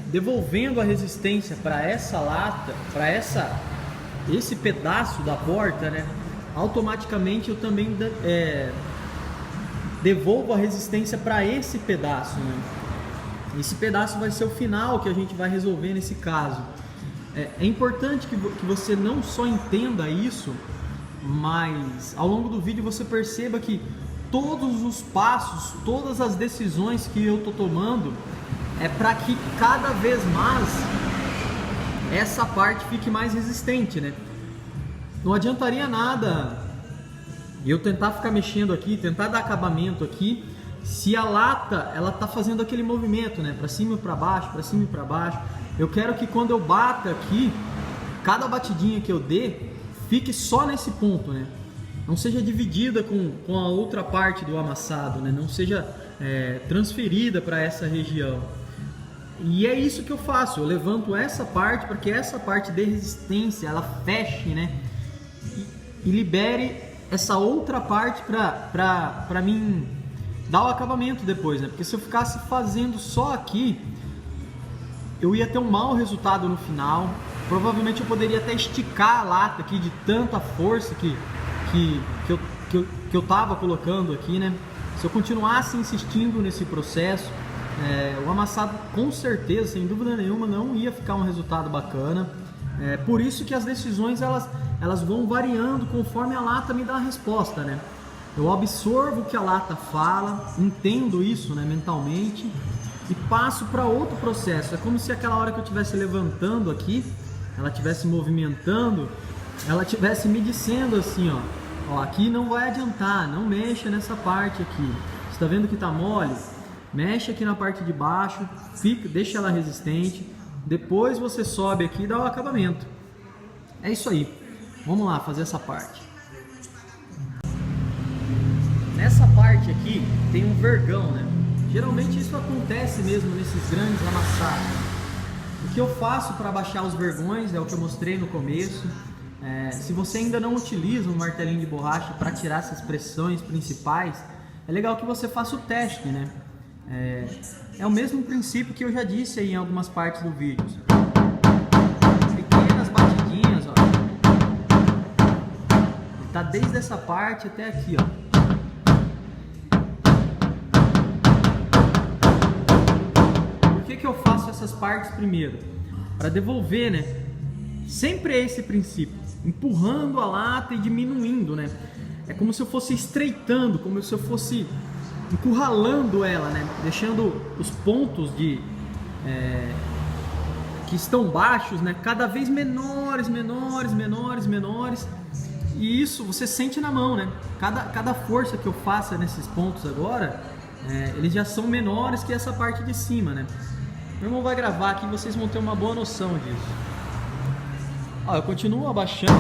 S1: devolvendo a resistência para essa lata, para esse pedaço da porta, né? Automaticamente eu também devolvo a resistência para esse pedaço, né? Esse pedaço vai ser o final que a gente vai resolver nesse caso. É importante que você não só entenda isso, mas ao longo do vídeo você perceba que todos os passos, todas as decisões que eu estou tomando é para que cada vez mais essa parte fique mais resistente, né? Não adiantaria nada eu tentar ficar mexendo aqui, tentar dar acabamento aqui, se a lata ela tá fazendo aquele movimento, né? Para cima e para baixo, para cima e para baixo. Eu quero que quando eu bata aqui, cada batidinha que eu dê fique só nesse ponto, né? Não seja dividida com a outra parte do amassado, né? Não seja transferida para essa região. E é isso que eu faço. Eu levanto essa parte para que essa parte de resistência ela feche, né? E libere essa outra parte para mim dar o acabamento depois, né? Porque se eu ficasse fazendo só aqui, eu ia ter um mau resultado no final. Provavelmente eu poderia até esticar a lata aqui de tanta força que eu tava colocando aqui, né? Se eu continuasse insistindo nesse processo, o amassado com certeza, sem dúvida nenhuma, não ia ficar um resultado bacana. Por isso que as decisões elas vão variando conforme a lata me dá a resposta, né? Eu absorvo o que a lata fala, entendo isso, né, mentalmente, e passo para outro processo. É como se aquela hora que eu estivesse levantando aqui, ela estivesse movimentando, ela estivesse me dizendo assim, ó, aqui não vai adiantar, não mexa nessa parte aqui. Você está vendo que está mole? Mexe aqui na parte de baixo, deixa ela resistente, depois você sobe aqui e dá o acabamento. É isso aí. Vamos lá fazer essa parte. Nessa parte aqui tem um vergão, né? Geralmente isso acontece mesmo nesses grandes amassados. O que eu faço para baixar os vergões é o que eu mostrei no começo. Se você ainda não utiliza um martelinho de borracha para tirar essas pressões principais, é legal que você faça o teste, né? É o mesmo princípio que eu já disse aí em algumas partes do vídeo. Pequenas batidinhas, ó. Ele tá desde essa parte até aqui, ó. Por que eu faço essas partes primeiro? Para devolver, né? Sempre é esse princípio, empurrando a lata e diminuindo, né? É como se eu fosse estreitando, como se eu fosse encurralando ela, né? Deixando os pontos que estão baixos, né? Cada vez menores. E isso você sente na mão, né? Cada força que eu faça nesses pontos agora, eles já são menores que essa parte de cima, né? Meu irmão vai gravar aqui e vocês vão ter uma boa noção disso. Ó, eu continuo abaixando.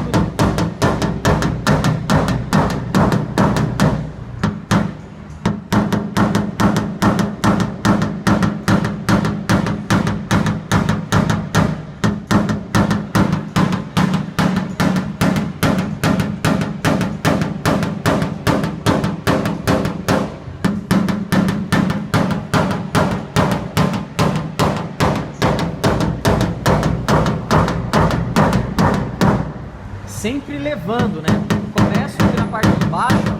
S1: sempre levando, né? Começo aqui na parte de baixo, ó.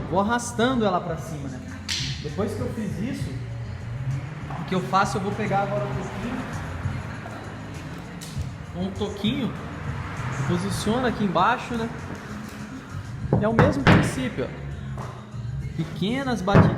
S1: Vou arrastando ela para cima, né? Depois que eu fiz isso, o que eu faço, eu vou pegar agora um toquinho, posiciono aqui embaixo, né? É o mesmo princípio, ó. Pequenas batidinhas.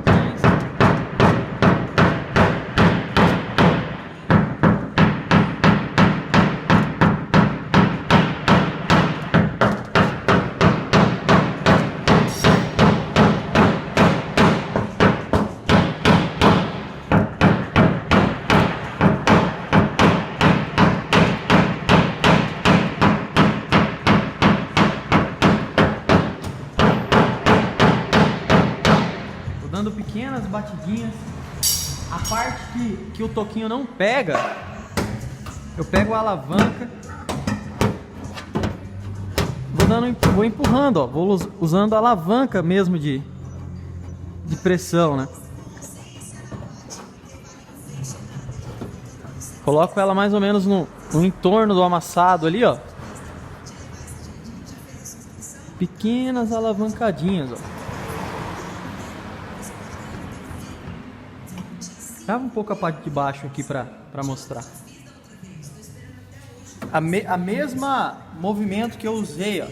S1: Dando pequenas batidinhas. A parte que o toquinho não pega, eu pego a alavanca, vou empurrando, ó, vou usando a alavanca mesmo de pressão, né? Coloco ela mais ou menos no entorno do amassado ali, ó. Pequenas alavancadinhas, ó. Grava um pouco a parte de baixo aqui para mostrar. A mesma movimento que eu usei, ó.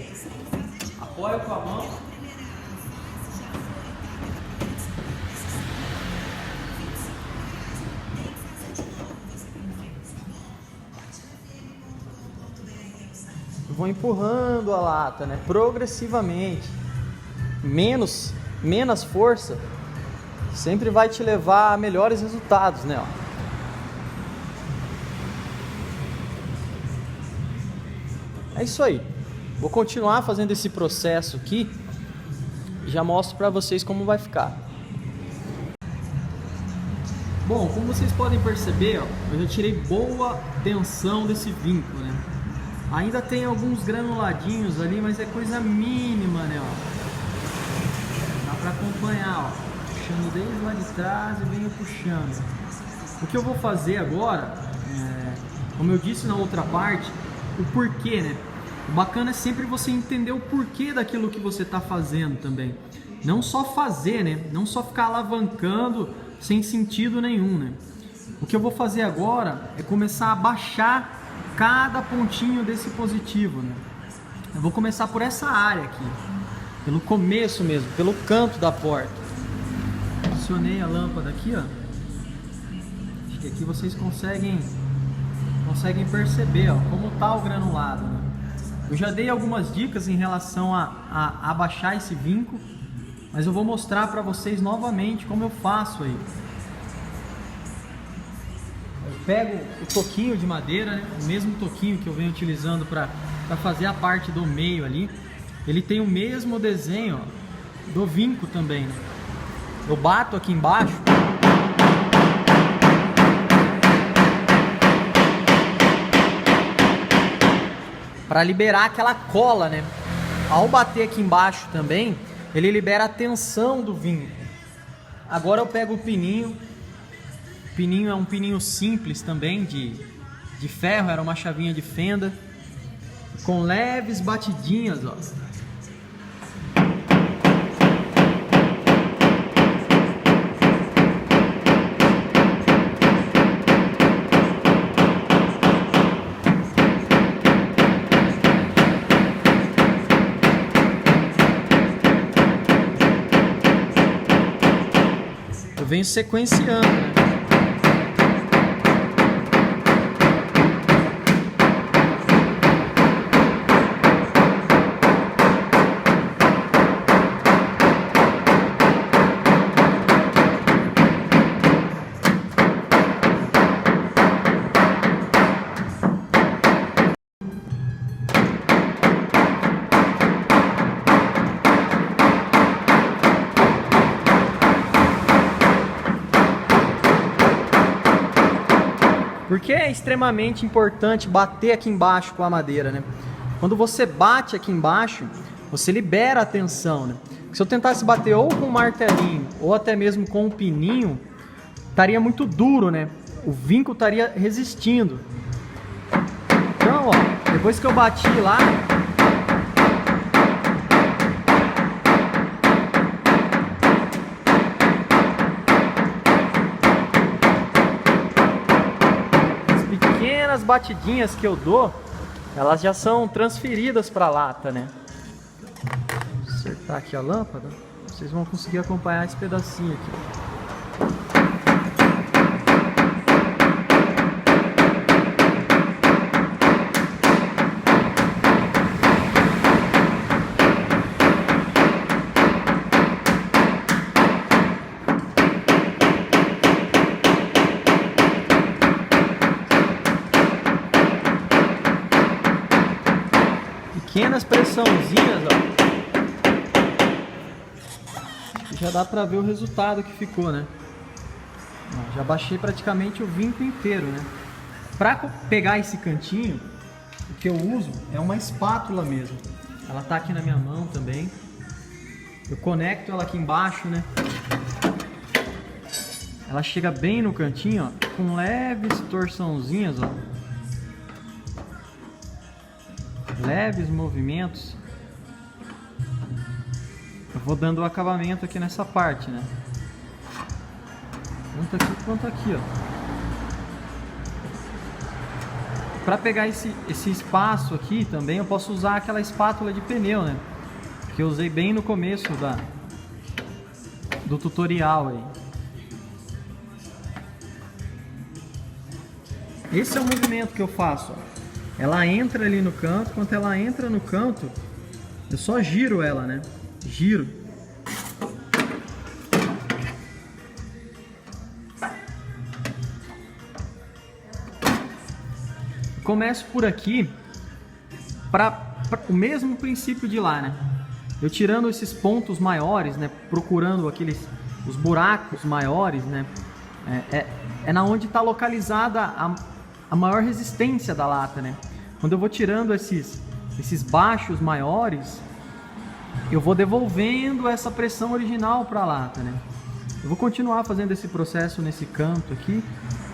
S1: Apoio com a mão. Eu vou empurrando a lata, né? Progressivamente. Menos força sempre vai te levar a melhores resultados, né? Ó. É isso aí. Vou continuar fazendo esse processo aqui e já mostro para vocês como vai ficar. Bom, como vocês podem perceber, ó, eu já tirei boa tensão desse vinco, né? Ainda tem alguns granuladinhos ali, mas é coisa mínima, né? Ó. Dá para acompanhar, ó. Puxando desde lá de trás e venho puxando. O que eu vou fazer agora, como eu disse na outra parte, o porquê, né? O bacana é sempre você entender o porquê daquilo que você está fazendo também. Não só fazer, né? Não só ficar alavancando sem sentido nenhum, né? O que eu vou fazer agora é começar a baixar cada pontinho desse positivo, né? Eu vou começar por essa área aqui, pelo começo mesmo, pelo canto da porta. Posicionei a lâmpada aqui, ó. Acho que aqui vocês conseguem perceber, ó, como tá o granulado, né? Eu já dei algumas dicas em relação a abaixar esse vinco, mas eu vou mostrar para vocês novamente como eu faço aí. Eu pego o toquinho de madeira, né? O mesmo toquinho que eu venho utilizando para fazer a parte do meio ali. Ele tem o mesmo desenho, ó, do vinco também, né? Eu bato aqui embaixo para liberar aquela cola, né? Ao bater aqui embaixo também, ele libera a tensão do vinco. Agora eu pego o pininho. O pininho é um pininho simples também, de ferro, era uma chavinha de fenda. Com leves batidinhas, ó. Eu venho sequenciando, né? Por que é extremamente importante bater aqui embaixo com a madeira, né? Quando você bate aqui embaixo, você libera a tensão, né? Se eu tentasse bater ou com um martelinho ou até mesmo com um pininho, estaria muito duro, né? O vinco estaria resistindo. Então, ó, depois que eu bati lá, as pequenas batidinhas que eu dou, elas já são transferidas para a lata, né? Vou acertar aqui a lâmpada, vocês vão conseguir acompanhar esse pedacinho aqui. Pequenas pressãozinhas, ó. Já dá pra ver o resultado que ficou, né? Ó, já baixei praticamente o vinco inteiro, né? Pra pegar esse cantinho, o que eu uso é uma espátula mesmo. Ela tá aqui na minha mão também. Eu conecto ela aqui embaixo, né? Ela chega bem no cantinho, ó, com leves torçãozinhas, ó. Leves movimentos. Eu vou dando o acabamento aqui nessa parte, né? Tanto aqui quanto aqui, ó. Para pegar esse espaço aqui também, eu posso usar aquela espátula de pneu, né? Que eu usei bem no começo do tutorial aí. Esse é o movimento que eu faço, ó. Ela entra ali no canto, quando ela entra no canto, eu só giro ela, né? Giro. Começo por aqui, para o mesmo princípio de lá, né? Eu tirando esses pontos maiores, né? Procurando os buracos maiores, né? É na onde está localizada a maior resistência da lata, né? Quando eu vou tirando esses baixos maiores, eu vou devolvendo essa pressão original para a lata, né? Eu vou continuar fazendo esse processo nesse canto aqui.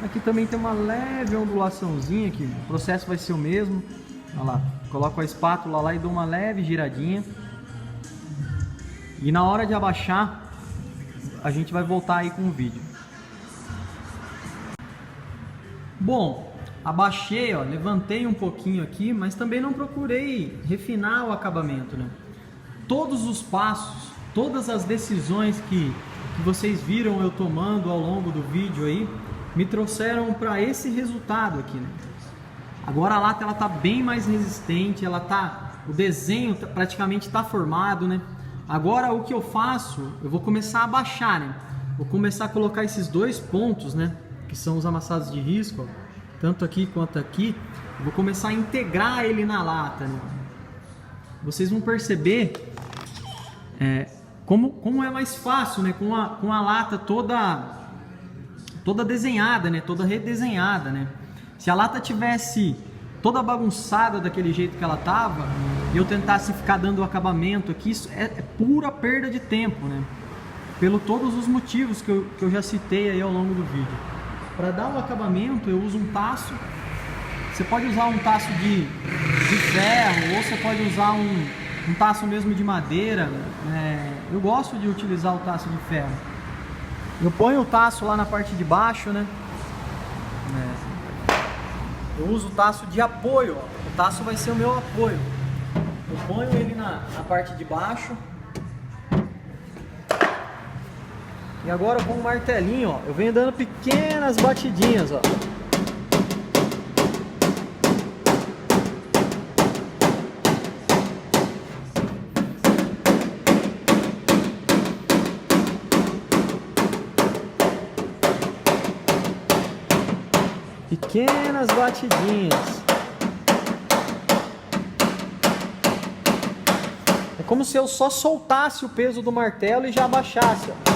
S1: Aqui também tem uma leve ondulaçãozinha, que o processo vai ser o mesmo. Olha lá, coloco a espátula lá e dou uma leve giradinha. E na hora de abaixar, a gente vai voltar aí com o vídeo. Bom, abaixei, ó, levantei um pouquinho aqui, mas também não procurei refinar o acabamento, né? Todos os passos, todas as decisões que vocês viram eu tomando ao longo do vídeo aí, me trouxeram para esse resultado aqui, né? Agora a lata ela tá bem mais resistente, o desenho praticamente está formado, né? Agora o que eu faço, eu vou começar a abaixar, né? Vou começar a colocar esses dois pontos, né? Que são os amassados de risco, ó, tanto aqui quanto aqui. Eu vou começar a integrar ele na lata, né? Vocês vão perceber como é mais fácil, né? Com a lata toda desenhada, né? Toda redesenhada, né? Se a lata tivesse toda bagunçada daquele jeito que ela tava e eu tentasse ficar dando o acabamento aqui, isso é pura perda de tempo, né? Pelo todos os motivos que eu já citei aí ao longo do vídeo. Para dar o acabamento eu uso um taço. Você pode usar um taço de ferro, ou você pode usar um taço mesmo de madeira. Eu gosto de utilizar o taço de ferro. Eu ponho o taço lá na parte de baixo, né? Eu uso o taço de apoio, ó. O taço vai ser o meu apoio. Eu ponho ele na parte de baixo. E agora com o martelinho, ó, eu venho dando pequenas batidinhas, ó. Pequenas batidinhas. É como se eu só soltasse o peso do martelo e já abaixasse, ó.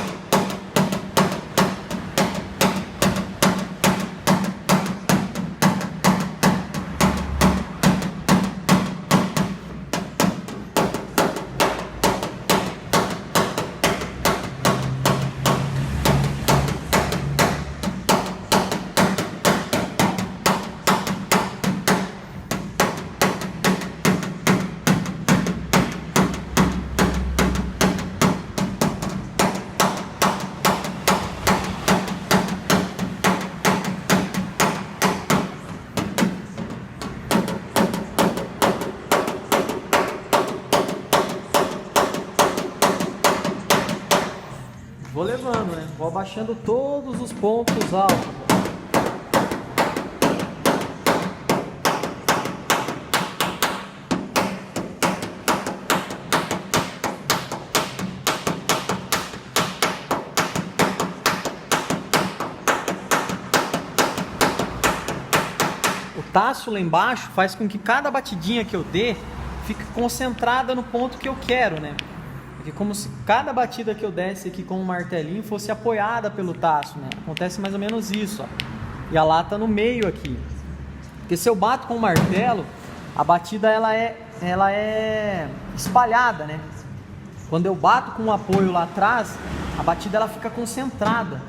S1: Vou abaixando todos os pontos altos. O taço lá embaixo faz com que cada batidinha que eu dê fique concentrada no ponto que eu quero, né? Porque como se cada batida que eu desse aqui com um martelinho fosse apoiada pelo taço, né? Acontece mais ou menos isso, ó. E a lata no meio aqui. Porque se eu bato com o martelo, a batida ela é espalhada, né? Quando eu bato com um apoio lá atrás, a batida ela fica concentrada.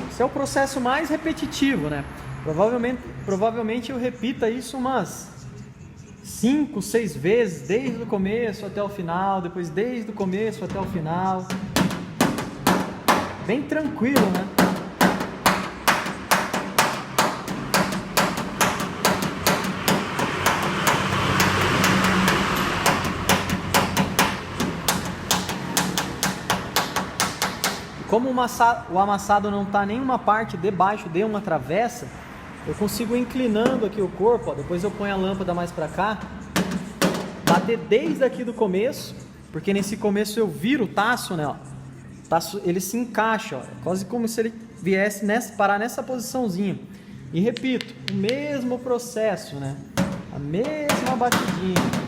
S1: Esse é o processo mais repetitivo, né? Provavelmente eu repita isso umas 5, 6 vezes, desde o começo até o final, depois desde o começo até o final. Bem tranquilo, né? Como o amassado não está nenhuma parte debaixo de uma travessa, eu consigo ir inclinando aqui o corpo, ó, depois eu ponho a lâmpada mais para cá, bater desde aqui do começo, porque nesse começo eu viro o taço, né? Ó, o taço ele se encaixa, ó, quase como se ele viesse parar nessa posiçãozinha. E repito, o mesmo processo, né? A mesma batidinha.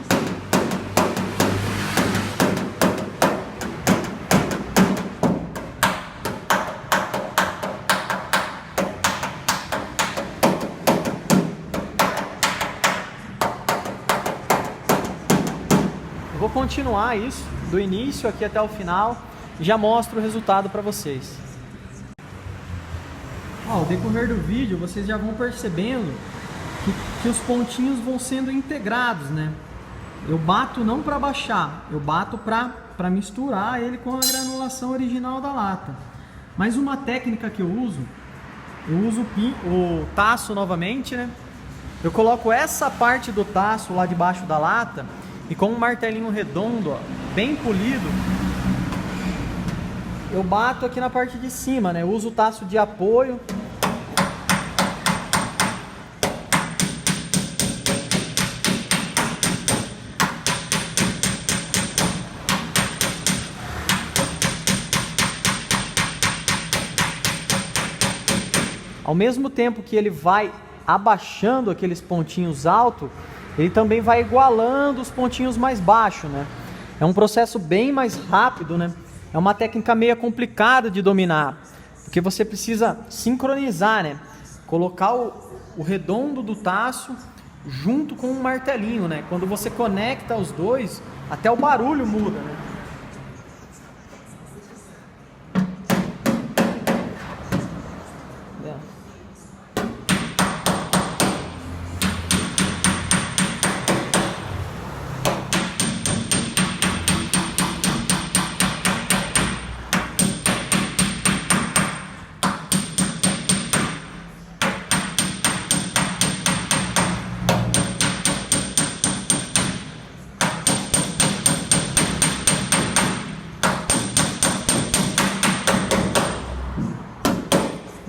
S1: Vou continuar isso do início aqui até o final e já mostro o resultado para vocês. Ao decorrer do vídeo vocês já vão percebendo que os pontinhos vão sendo integrados, né? Eu bato não para baixar, eu bato para misturar ele com a granulação original da lata. Mas uma técnica que eu uso o taço novamente, né? Eu coloco essa parte do taço lá debaixo da lata e com um martelinho redondo, ó, bem polido, eu bato aqui na parte de cima, né? Eu uso o taço de apoio. Ao mesmo tempo que ele vai abaixando aqueles pontinhos altos, ele também vai igualando os pontinhos mais baixos, né? É um processo bem mais rápido, né? É uma técnica meio complicada de dominar, porque você precisa sincronizar, né? Colocar o redondo do taço junto com o martelinho, né? Quando você conecta os dois, até o barulho muda, né?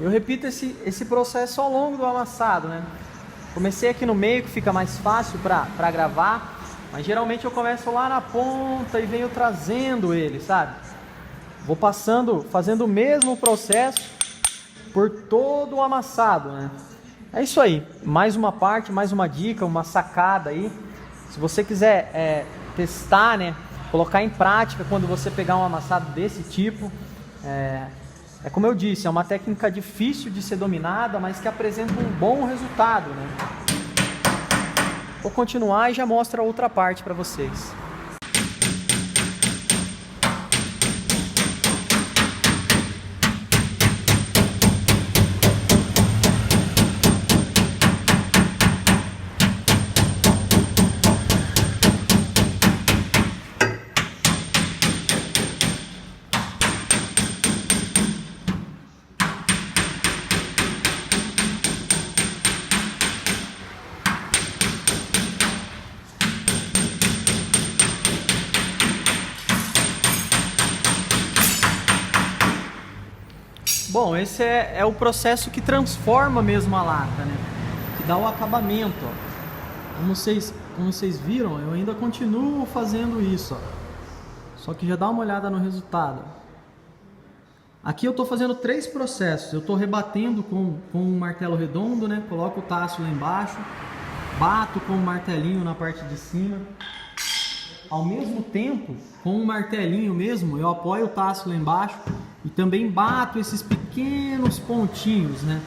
S1: Eu repito esse processo ao longo do amassado, né? Comecei aqui no meio, que fica mais fácil para gravar, mas geralmente eu começo lá na ponta e venho trazendo ele, sabe? Vou passando, fazendo o mesmo processo por todo o amassado, né? É isso aí, mais uma parte, mais uma dica, uma sacada aí. Se você quiser testar, né? Colocar em prática quando você pegar um amassado desse tipo, é como eu disse, é uma técnica difícil de ser dominada, mas que apresenta um bom resultado, né? Vou continuar e já mostro a outra parte para vocês. Bom, esse é o processo que transforma mesmo a lata, né? Que dá o acabamento, ó. Como vocês viram, eu ainda continuo fazendo isso, ó. Só que já dá uma olhada no resultado. Aqui eu estou fazendo 3 processos. Eu estou rebatendo com um martelo redondo, né? Coloco o taço lá embaixo, bato com o martelinho na parte de cima. Ao mesmo tempo, com um martelinho mesmo, eu apoio o taço lá embaixo e também bato esses pequenos pontinhos, né?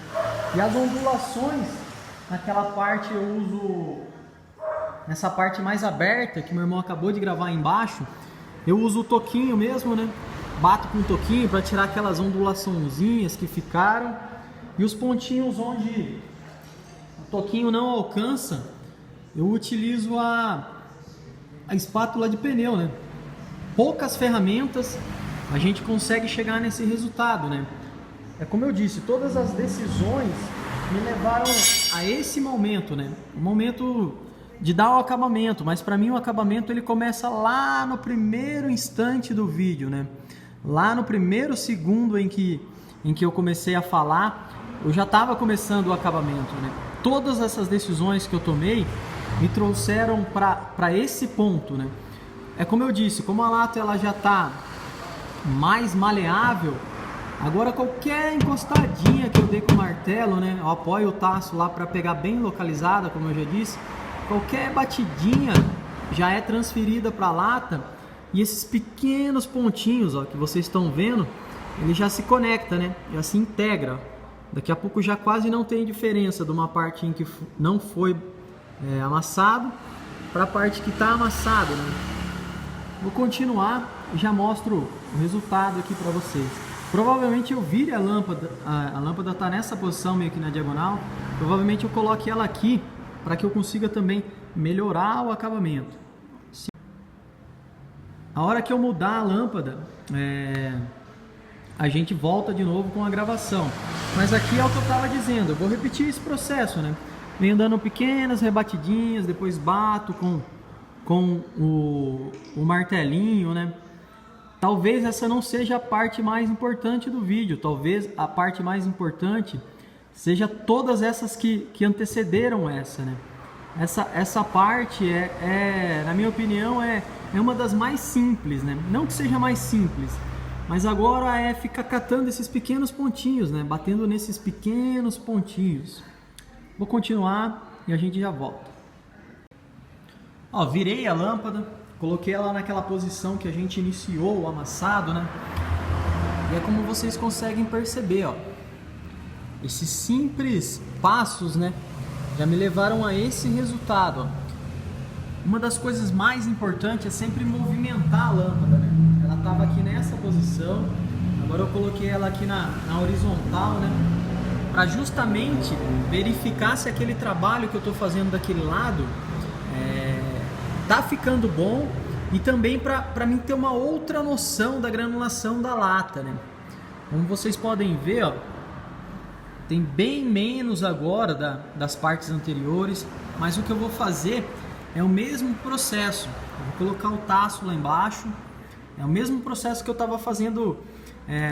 S1: E as ondulações, naquela parte eu uso, nessa parte mais aberta que meu irmão acabou de gravar aí embaixo, eu uso o toquinho mesmo, né? Bato com o toquinho para tirar aquelas ondulaçõezinhas que ficaram. E os pontinhos onde o toquinho não alcança, eu utilizo a espátula de pneu, né? Poucas ferramentas a gente consegue chegar nesse resultado, né? É como eu disse, todas as decisões me levaram a esse momento, né? O momento de dar o acabamento, mas para mim o acabamento ele começa lá no primeiro instante do vídeo, né? Lá no primeiro segundo em que eu comecei a falar, eu já estava começando o acabamento, né? Todas essas decisões que eu tomei me trouxeram para esse ponto, né? É como eu disse, como a lata ela já está mais maleável, agora qualquer encostadinha que eu dei com o martelo, né? Eu apoio o taço lá para pegar bem localizada, como eu já disse. Qualquer batidinha já é transferida para a lata e esses pequenos pontinhos, ó, que vocês estão vendo, ele já se conecta, né? Já se integra. Daqui a pouco já quase não tem diferença de uma parte em que não foi amassado para a parte que está amassado, né? Vou continuar e já mostro o resultado aqui para vocês. Provavelmente eu vire a lâmpada está nessa posição meio que na diagonal. Provavelmente eu coloque ela aqui para que eu consiga também melhorar o acabamento. A hora que eu mudar a lâmpada, a gente volta de novo com a gravação. Mas aqui é o que eu estava dizendo, eu vou repetir esse processo, né? Venho dando pequenas rebatidinhas, depois bato com o martelinho, né? Talvez essa não seja a parte mais importante do vídeo, talvez a parte mais importante seja todas essas que antecederam essa, né? Essa parte na minha opinião, é uma das mais simples, né? Não que seja mais simples, mas agora ficar catando esses pequenos pontinhos, né? Batendo nesses pequenos pontinhos. Vou continuar e a gente já volta. Ó, virei a lâmpada, coloquei ela naquela posição que a gente iniciou o amassado, né? E é como vocês conseguem perceber, ó. Esses simples passos, né? Já me levaram a esse resultado, ó. Uma das coisas mais importantes é sempre movimentar a lâmpada, né? Ela estava aqui nessa posição, agora eu coloquei ela aqui na horizontal, né? Para justamente verificar se aquele trabalho que eu estou fazendo daquele lado tá ficando bom e também para mim ter uma outra noção da granulação da lata, né? Como vocês podem ver, ó, tem bem menos agora das partes anteriores, mas o que eu vou fazer é o mesmo processo. Eu vou colocar o taço lá embaixo, é o mesmo processo que eu estava fazendo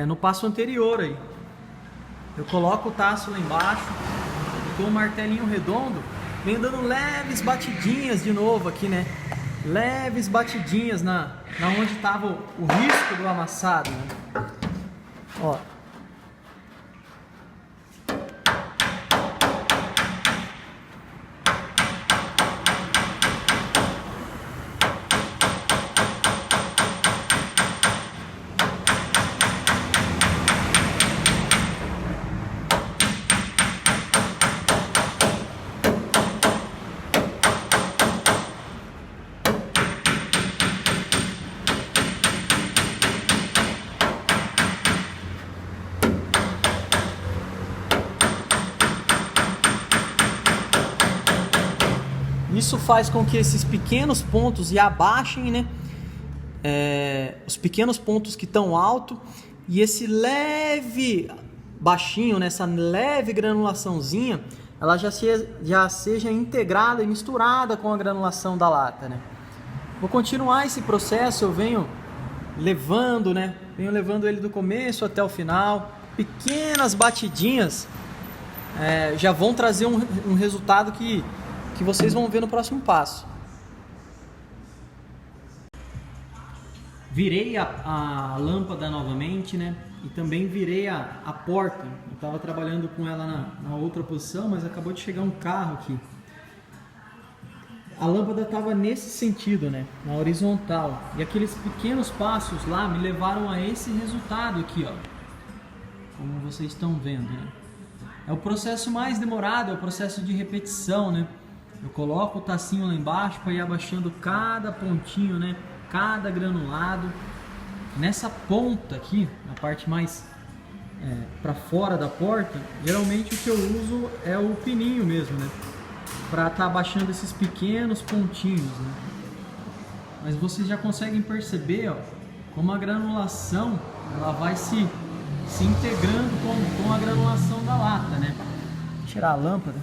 S1: no passo anterior aí. Eu coloco o taço lá embaixo, dou um martelinho redondo, venho dando leves batidinhas de novo aqui, né? Leves batidinhas na onde estava o risco do amassado, né? Ó. Isso faz com que esses pequenos pontos abaixem, né? Os pequenos pontos que estão alto e esse leve baixinho, né? Essa leve granulaçãozinha, ela já seja integrada e misturada com a granulação da lata, né? Vou continuar esse processo, eu venho levando, né? Venho levando ele do começo até o final. pequenas batidinhas já vão trazer um resultado que vocês vão ver no próximo passo. Virei a lâmpada novamente, né? E também virei a porta. Eu estava trabalhando com ela na outra posição, mas acabou de chegar um carro aqui. A lâmpada estava nesse sentido, né? Na horizontal. E aqueles pequenos passos lá me levaram a esse resultado aqui, ó. Como vocês estão vendo, né? É o processo mais demorado, é o processo de repetição, né? Eu coloco o tacinho lá embaixo para ir abaixando cada pontinho, né? Cada granulado. Nessa ponta aqui, na parte mais para fora da porta, geralmente o que eu uso é o pininho mesmo, né? Para estar abaixando esses pequenos pontinhos, né? Mas vocês já conseguem perceber, ó, como a granulação ela vai se integrando com a granulação da lata, né? Vou tirar a lâmpada.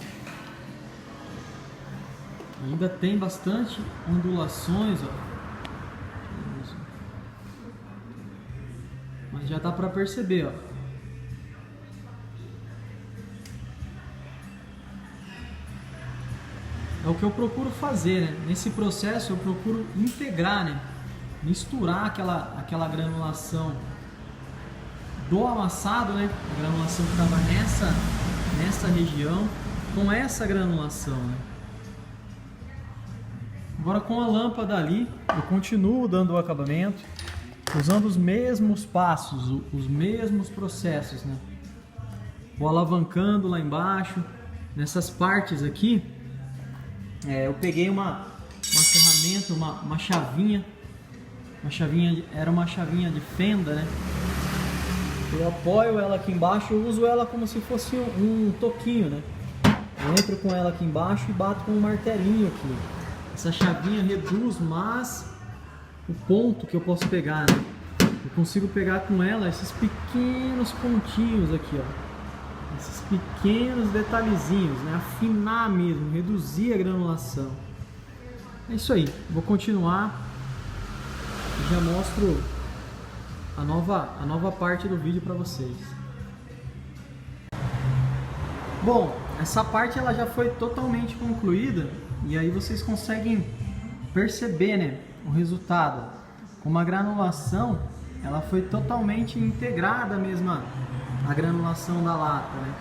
S1: Ainda tem bastante ondulações, ó. Mas já dá para perceber, ó. É o que eu procuro fazer, né? Nesse processo eu procuro integrar, né? Misturar aquela granulação do amassado, né? A granulação que estava nessa região com essa granulação, né? Agora com a lâmpada ali, eu continuo dando o acabamento, usando os mesmos passos, os mesmos processos, né? Vou alavancando lá embaixo, nessas partes aqui, eu peguei uma ferramenta, uma chavinha, era uma chavinha de fenda, né? Eu apoio ela aqui embaixo, eu uso ela como se fosse um toquinho, né? Eu entro com ela aqui embaixo e bato com um martelinho aqui. Essa chavinha reduz mais o ponto que eu posso pegar, né? Eu consigo pegar com ela esses pequenos pontinhos aqui, ó. Esses pequenos detalhezinhos, né? Afinar mesmo, reduzir a granulação. É isso aí, vou continuar e já mostro a nova parte do vídeo para vocês. Bom, essa parte ela já foi totalmente concluída e aí vocês conseguem perceber, né, o resultado. Como a granulação ela foi totalmente integrada mesmo a granulação da lata, né?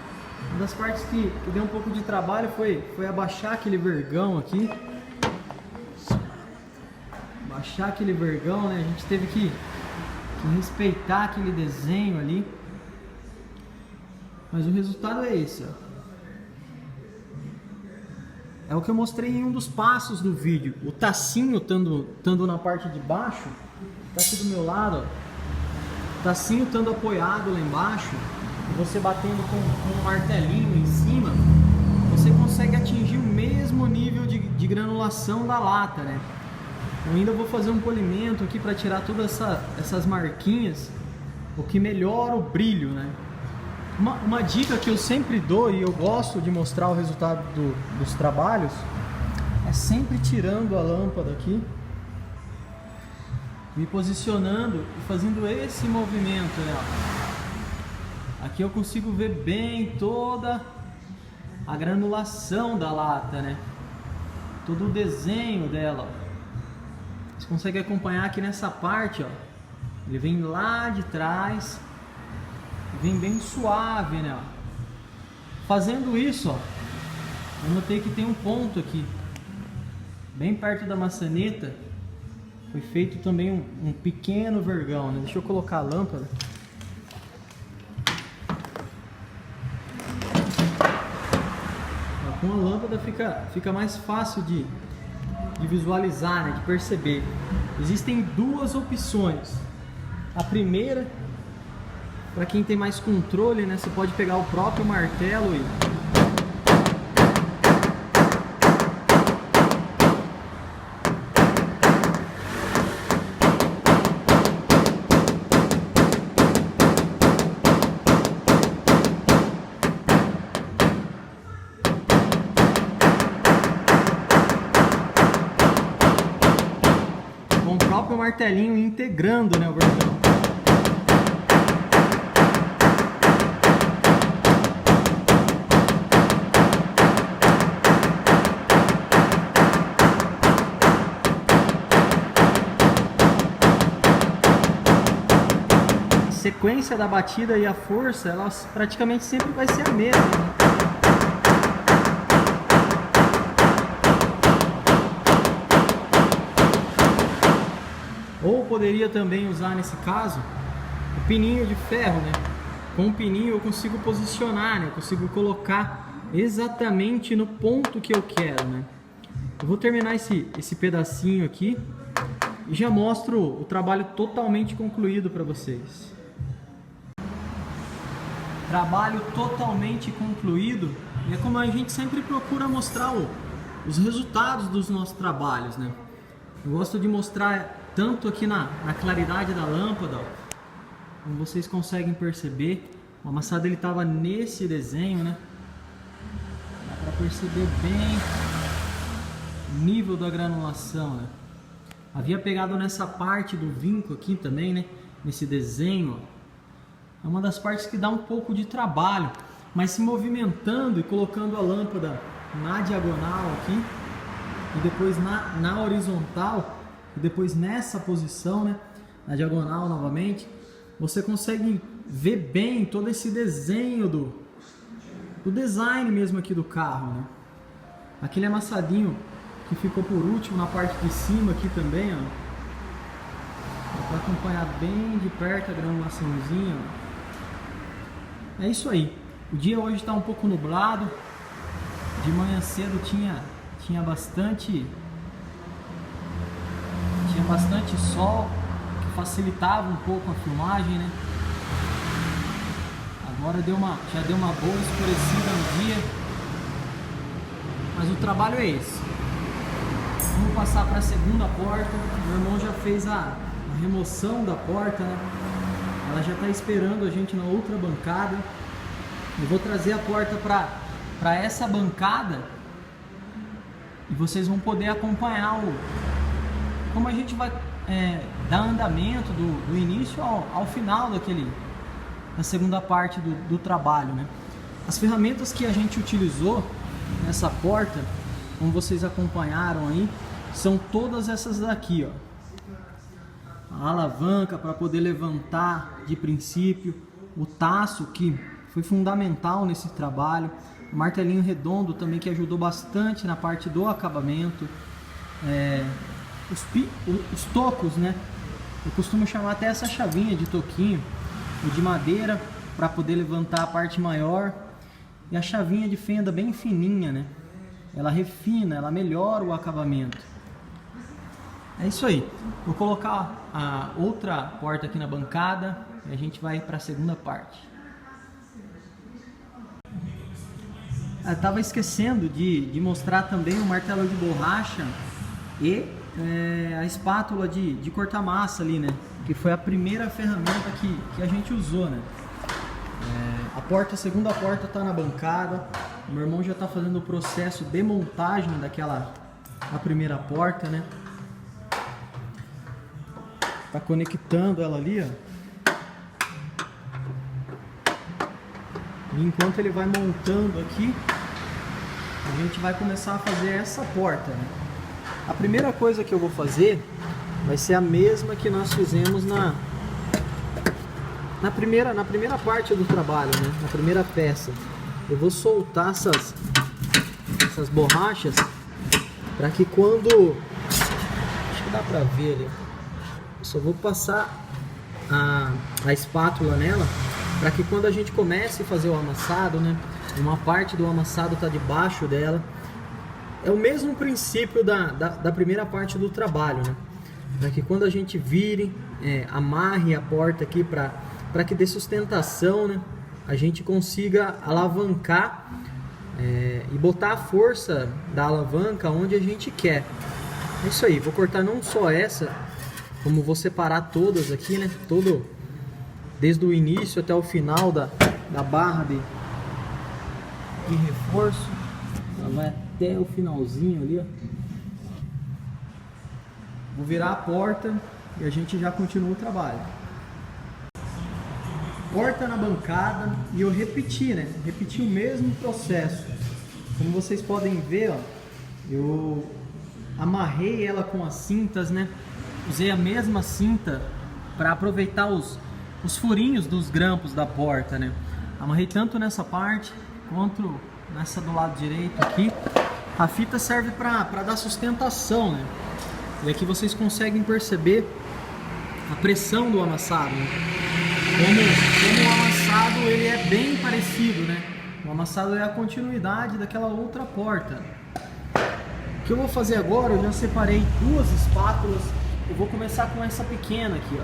S1: Uma das partes que deu um pouco de trabalho foi abaixar aquele vergão aqui. Baixar aquele vergão, né? A gente teve que respeitar aquele desenho ali. Mas o resultado é esse, ó. É o que eu mostrei em um dos passos do vídeo. O tacinho estando na parte de baixo, tá aqui do meu lado, ó. O tacinho estando apoiado lá embaixo, você batendo com um martelinho em cima, você consegue atingir o mesmo nível de granulação da lata, né? Eu ainda vou fazer um polimento aqui para tirar todas essas marquinhas, o que melhora o brilho, né? Uma dica que eu sempre dou e eu gosto de mostrar o resultado dos trabalhos é sempre tirando a lâmpada aqui, me posicionando e fazendo esse movimento, né? Aqui eu consigo ver bem toda a granulação da lata, né? Todo o desenho dela, ó. Você consegue acompanhar aqui nessa parte, ó. Ele vem lá de trás, vem bem suave, né? Fazendo isso, ó, eu notei que tem um ponto aqui, bem perto da maçaneta. Foi feito também um pequeno vergão, né? Deixa eu colocar a lâmpada. Com a lâmpada fica mais fácil de visualizar, né? De perceber. Existem duas opções. A primeira, para quem tem mais controle, né? Você pode pegar o próprio martelo e martelinho integrando, né, o vergão. sequência da batida e a força, ela praticamente sempre vai ser a mesma, né? Ou poderia também usar nesse caso o pininho de ferro, né? Com o pininho eu consigo posicionar, né? Eu consigo colocar exatamente no ponto que eu quero, né? Eu vou terminar esse pedacinho aqui e já mostro o trabalho totalmente concluído para vocês. Trabalho totalmente concluído, e é como a gente sempre procura mostrar os resultados dos nossos trabalhos, né? Eu gosto de mostrar tanto aqui na claridade da lâmpada, ó, como vocês conseguem perceber, o amassado ele estava nesse desenho, né? Dá para perceber bem o nível da granulação, né? Havia pegado nessa parte do vinco aqui também, né? Nesse desenho, ó. É uma das partes que dá um pouco de trabalho, mas se movimentando e colocando a lâmpada na diagonal aqui, e depois na horizontal, e depois nessa posição, né? Na diagonal novamente, você consegue ver bem todo esse desenho do design mesmo aqui do carro, né? Aquele amassadinho que ficou por último na parte de cima aqui também, ó. Dá para acompanhar bem de perto a granulaçãozinha, ó. É isso aí. O dia hoje está um pouco nublado. De manhã cedo tinha bastante sol, que facilitava um pouco a filmagem, né? Agora já deu uma boa escurecida no dia. Mas o trabalho é esse. Vamos passar para a segunda porta. Meu irmão já fez a remoção da porta, né? Ela já está esperando a gente na outra bancada. Eu vou trazer a porta para essa bancada e vocês vão poder acompanhar como a gente vai dar andamento do início ao final da segunda parte do trabalho, né? As ferramentas que a gente utilizou nessa porta, como vocês acompanharam aí, são todas essas daqui, ó. A alavanca para poder levantar de princípio, o taço que foi fundamental nesse trabalho, o martelinho redondo também que ajudou bastante na parte do acabamento, os tocos, né? Eu costumo chamar até essa chavinha de toquinho, o de madeira para poder levantar a parte maior, e a chavinha de fenda bem fininha, né? Ela refina, ela melhora o acabamento. É isso aí. Vou colocar a outra porta aqui na bancada e a gente vai para a segunda parte. Eu estava esquecendo de mostrar também o martelo de borracha e a espátula de cortar massa ali, né? Que foi a primeira ferramenta que a gente usou, né? A segunda porta está na bancada. O meu irmão já está fazendo o processo de montagem da primeira porta, né? Tá conectando ela ali, ó. E enquanto ele vai montando aqui, a gente vai começar a fazer essa porta, né? A primeira coisa que eu vou fazer vai ser a mesma que nós fizemos na primeira parte do trabalho, né? Na primeira peça. Eu vou soltar essas borrachas para que quando... Acho que dá para ver ali. Eu só vou passar a espátula nela para que quando a gente comece a fazer o amassado, né? Uma parte do amassado está debaixo dela. É o mesmo princípio da primeira parte do trabalho, né? Para que quando a gente vire, amarre a porta aqui para que dê sustentação, né? A gente consiga alavancar e botar a força da alavanca onde a gente quer. É isso aí, vou cortar não só essa, como vou separar todas aqui, né? Desde o início até o final da barra de reforço. Ela vai até o finalzinho ali, ó. Vou virar a porta e a gente já continua o trabalho. Porta na bancada e eu repeti, né? Repeti o mesmo processo. Como vocês podem ver, ó, eu amarrei ela com as cintas, né? Usei a mesma cinta para aproveitar os os furinhos dos grampos da porta, né? Amarrei tanto nessa parte quanto nessa do lado direito aqui. A fita serve para dar sustentação, né? E aqui vocês conseguem perceber a pressão do amassado, né? Como o amassado ele é bem parecido, né? O amassado é a continuidade daquela outra porta. O que eu vou fazer agora, eu já separei duas espátulas. Eu vou começar com essa pequena aqui, ó,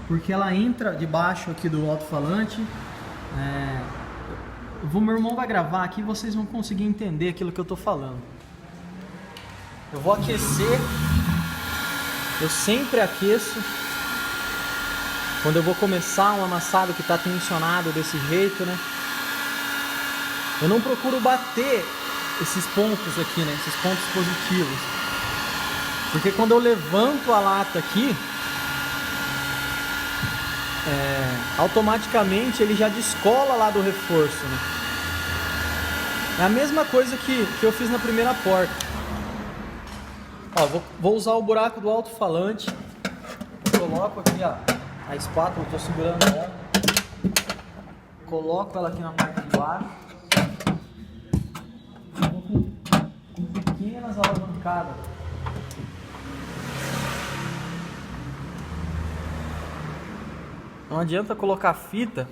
S1: porque ela entra debaixo aqui do alto-falante. Meu irmão vai gravar aqui, vocês vão conseguir entender aquilo que eu tô falando. Eu vou aquecer. Eu sempre aqueço quando eu vou começar um amassado que está tensionado desse jeito, né? Eu não procuro bater esses pontos aqui, né? Esses pontos positivos, porque quando eu levanto a lata aqui, automaticamente ele já descola lá do reforço, né? É a mesma coisa que eu fiz na primeira porta. Ó, vou usar o buraco do alto-falante. Coloco aqui a espátula, estou segurando ela. Coloco ela aqui na parte de baixo. Vou com pequenas alavancadas. Não adianta colocar fita,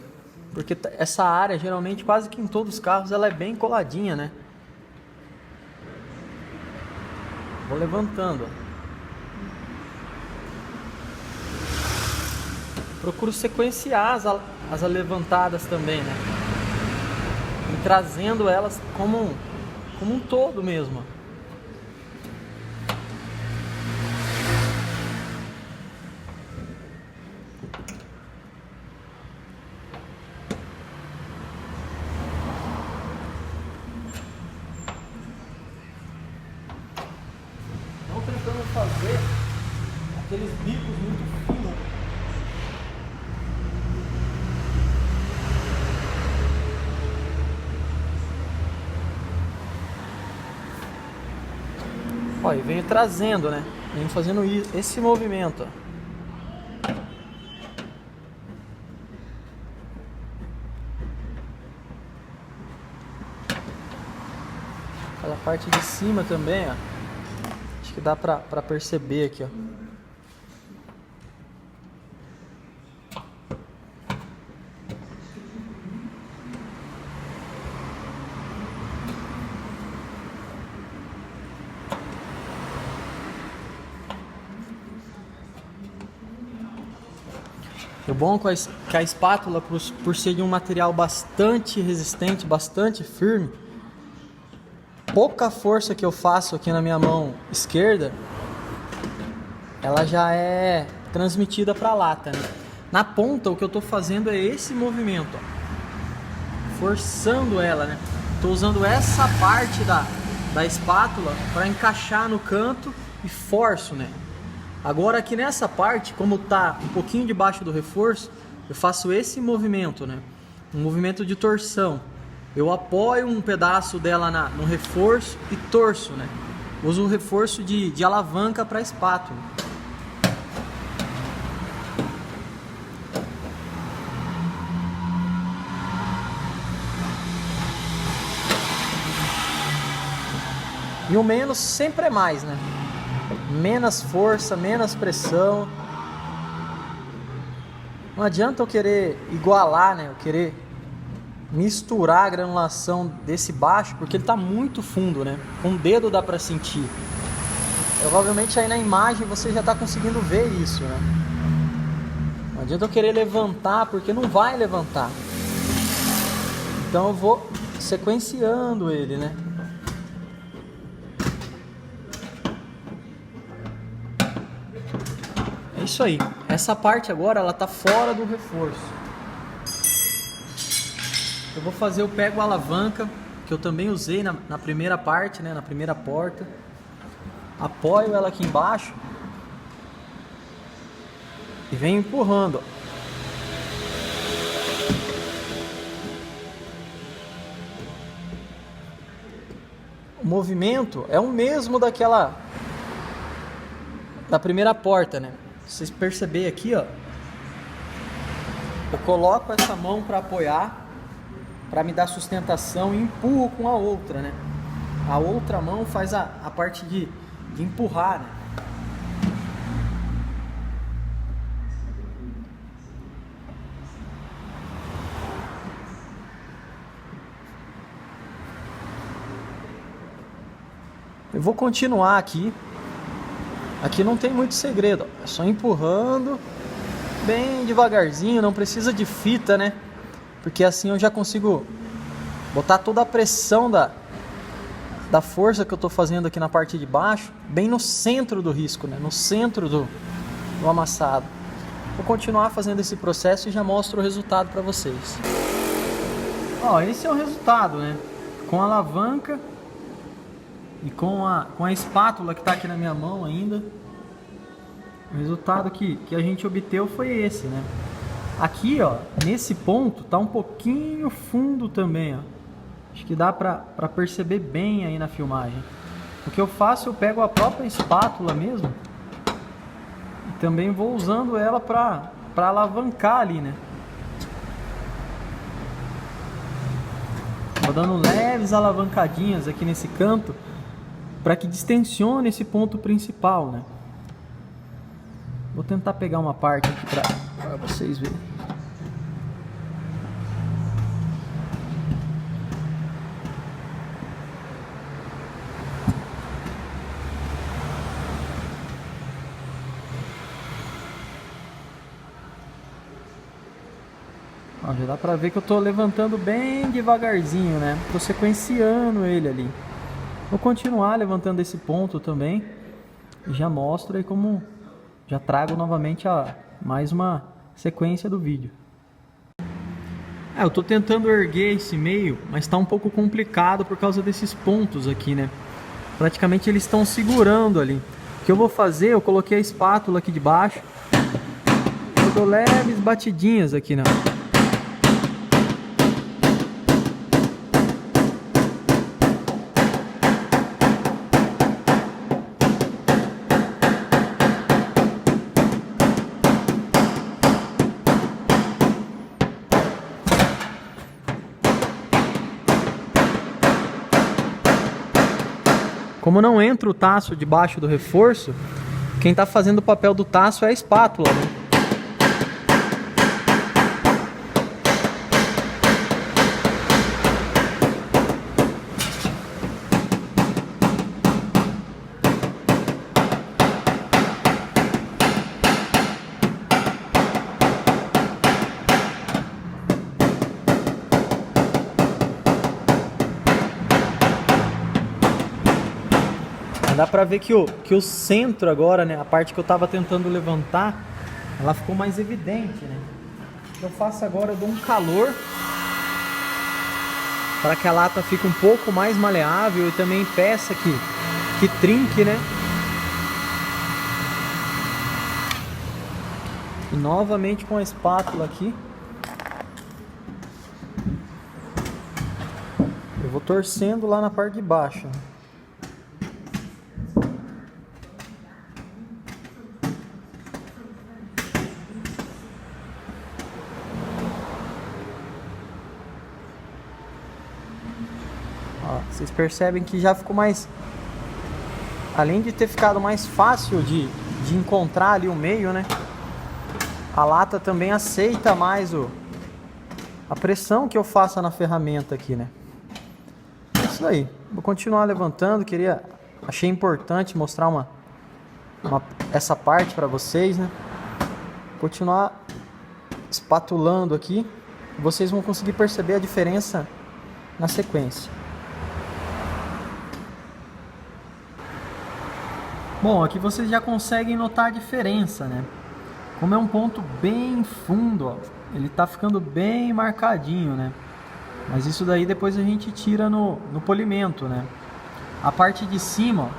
S1: porque essa área, geralmente, quase que em todos os carros, ela é bem coladinha, né? Vou levantando. Procuro sequenciar as levantadas também, né? E trazendo elas como um todo mesmo. Tentando fazer aqueles bicos muito finos. Ó, e venho trazendo, né? Venho fazendo esse movimento, ó. Aquela parte de cima também, ó. Que dá pra perceber aqui, ó. O bom que a espátula, por ser de um material bastante resistente, bastante firme, pouca força que eu faço aqui na minha mão esquerda, ela já é transmitida para a lata, né? Na ponta, o que eu estou fazendo é esse movimento, ó, forçando ela, né? Estou usando essa parte da espátula para encaixar no canto e forço, né? Agora aqui nessa parte, como está um pouquinho debaixo do reforço, eu faço esse movimento, né? Um movimento de torção. Eu apoio um pedaço dela no reforço e torço, né? Uso o reforço de alavanca para a espátula. E o menos sempre é mais, né? Menos força, menos pressão. Não adianta eu querer igualar, né? Eu querer misturar a granulação desse baixo, porque ele está muito fundo, né? Com o dedo dá para sentir. Provavelmente aí na imagem você já está conseguindo ver isso, né? Não adianta eu querer levantar, porque não vai levantar. Então eu vou sequenciando ele, né? É isso aí. Essa parte agora ela tá fora do reforço. Eu vou fazer, eu pego a alavanca, que eu também usei na primeira parte, né, na primeira porta. Apoio ela aqui embaixo e venho empurrando. O movimento é o mesmo da primeira porta, né? Vocês perceberem aqui, ó, eu coloco essa mão para apoiar, para me dar sustentação e empurro com a outra, né? A outra mão faz a parte de empurrar, né? Eu vou continuar aqui. Aqui não tem muito segredo, ó. É só empurrando bem devagarzinho, não precisa de fita, né? Porque assim eu já consigo botar toda a pressão da força que eu tô fazendo aqui na parte de baixo, bem no centro do risco, né? No centro do amassado. Vou continuar fazendo esse processo e já mostro o resultado para vocês. Ó, esse é o resultado, né? Com a alavanca e com a espátula que está aqui na minha mão ainda, o resultado que a gente obteve foi esse, né? Aqui, ó, nesse ponto tá um pouquinho fundo também, ó. Acho que dá para perceber bem aí na filmagem. O que eu faço, eu pego a própria espátula mesmo e também vou usando ela para alavancar ali, né? Vou dando leves alavancadinhas aqui nesse canto para que distensione esse ponto principal, né? Vou tentar pegar uma parte aqui para vocês verem. Ó, já dá para ver que eu tô levantando bem devagarzinho, né? Tô sequenciando ele ali. Vou continuar levantando esse ponto também e já mostro aí como já trago novamente mais uma sequência do vídeo. Eu tô tentando erguer esse meio, mas tá um pouco complicado por causa desses pontos aqui, né? Praticamente eles estão segurando ali. O que eu vou fazer, eu coloquei a espátula aqui de baixo, eu dou leves batidinhas aqui, né? Como não entra o taço debaixo do reforço, quem está fazendo o papel do taço é a espátula, né? Dá pra ver que o centro agora, né, a parte que eu tava tentando levantar, ela ficou mais evidente, né? O que eu faço agora, eu dou um calor para que a lata fique um pouco mais maleável e também peça que trinque, né? E novamente com a espátula aqui, eu vou torcendo lá na parte de baixo. Ó, vocês percebem que já ficou mais... Além de ter ficado mais fácil de encontrar ali o meio, né? A lata também aceita mais a pressão que eu faço na ferramenta aqui, né? É isso aí. Vou continuar levantando. Achei importante mostrar essa parte para vocês, né? Continuar espatulando aqui. Vocês vão conseguir perceber a diferença na sequência. Bom, aqui vocês já conseguem notar a diferença, né? Como é um ponto bem fundo, ó, ele tá ficando bem marcadinho, né? Mas isso daí depois a gente tira no polimento, né? A parte de cima, ó,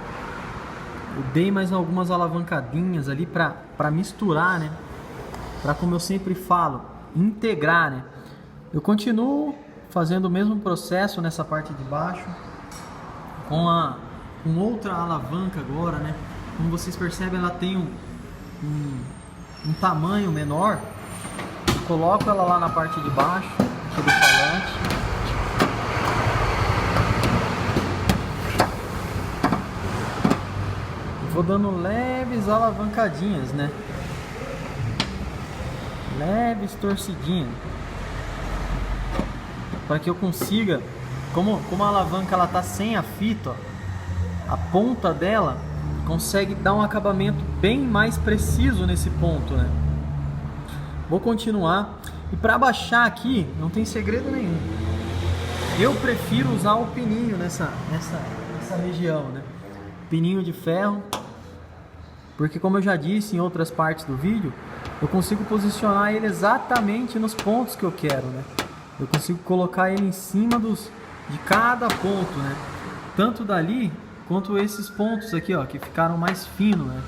S1: eu dei mais algumas alavancadinhas ali para misturar, né? Para, como eu sempre falo, integrar, né? Eu continuo fazendo o mesmo processo nessa parte de baixo com outra alavanca agora, né? Como vocês percebem, ela tem um tamanho menor. coloco ela lá na parte de baixo aqui do falante. Vou dando leves alavancadinhas, né? Leves torcidinhas, para que eu consiga, como a alavanca ela tá sem a fita, ó, a ponta dela consegue dar um acabamento bem mais preciso nesse ponto, né? Vou continuar. E para baixar aqui não tem segredo nenhum. Eu prefiro usar o pininho nessa região, né? Pininho de ferro. Porque, como eu já disse em outras partes do vídeo, eu consigo posicionar ele exatamente nos pontos que eu quero, né? Eu consigo colocar ele em cima de cada ponto, né? Tanto dali quanto esses pontos aqui, ó, que ficaram mais finos, né?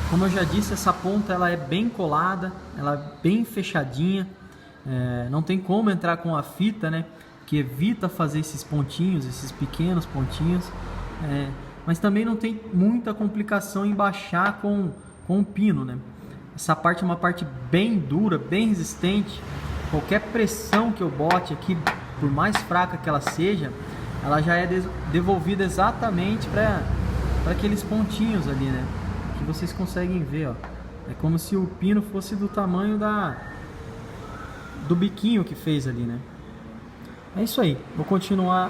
S1: Como eu já disse, essa ponta ela é bem colada, ela é bem fechadinha. Não tem como entrar com a fita, né? Que evita fazer esses pontinhos, esses pequenos pontinhos. Mas também não tem muita complicação em baixar com o pino, né? Essa parte é uma parte bem dura, bem resistente. Qualquer pressão que eu bote aqui, por mais fraca que ela seja, ela já é devolvida exatamente para aqueles pontinhos ali, né? Que vocês conseguem ver, ó. É como se o pino fosse do tamanho do biquinho que fez ali, né? É isso aí. Vou continuar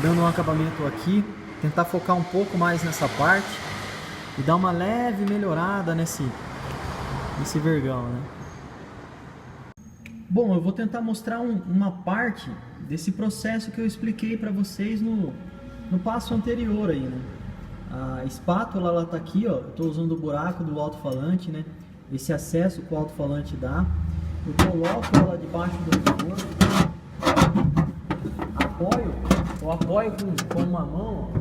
S1: dando um acabamento aqui. Tentar focar um pouco mais nessa parte e dar uma leve melhorada nesse vergão, né? Bom, eu vou tentar mostrar uma parte desse processo que eu expliquei para vocês no passo anterior aí, né? A espátula, ela tá aqui, ó. Eu tô usando o buraco do alto-falante, né? Esse acesso que o alto-falante dá. Eu coloco ela debaixo do motor. Eu apoio com uma mão, ó.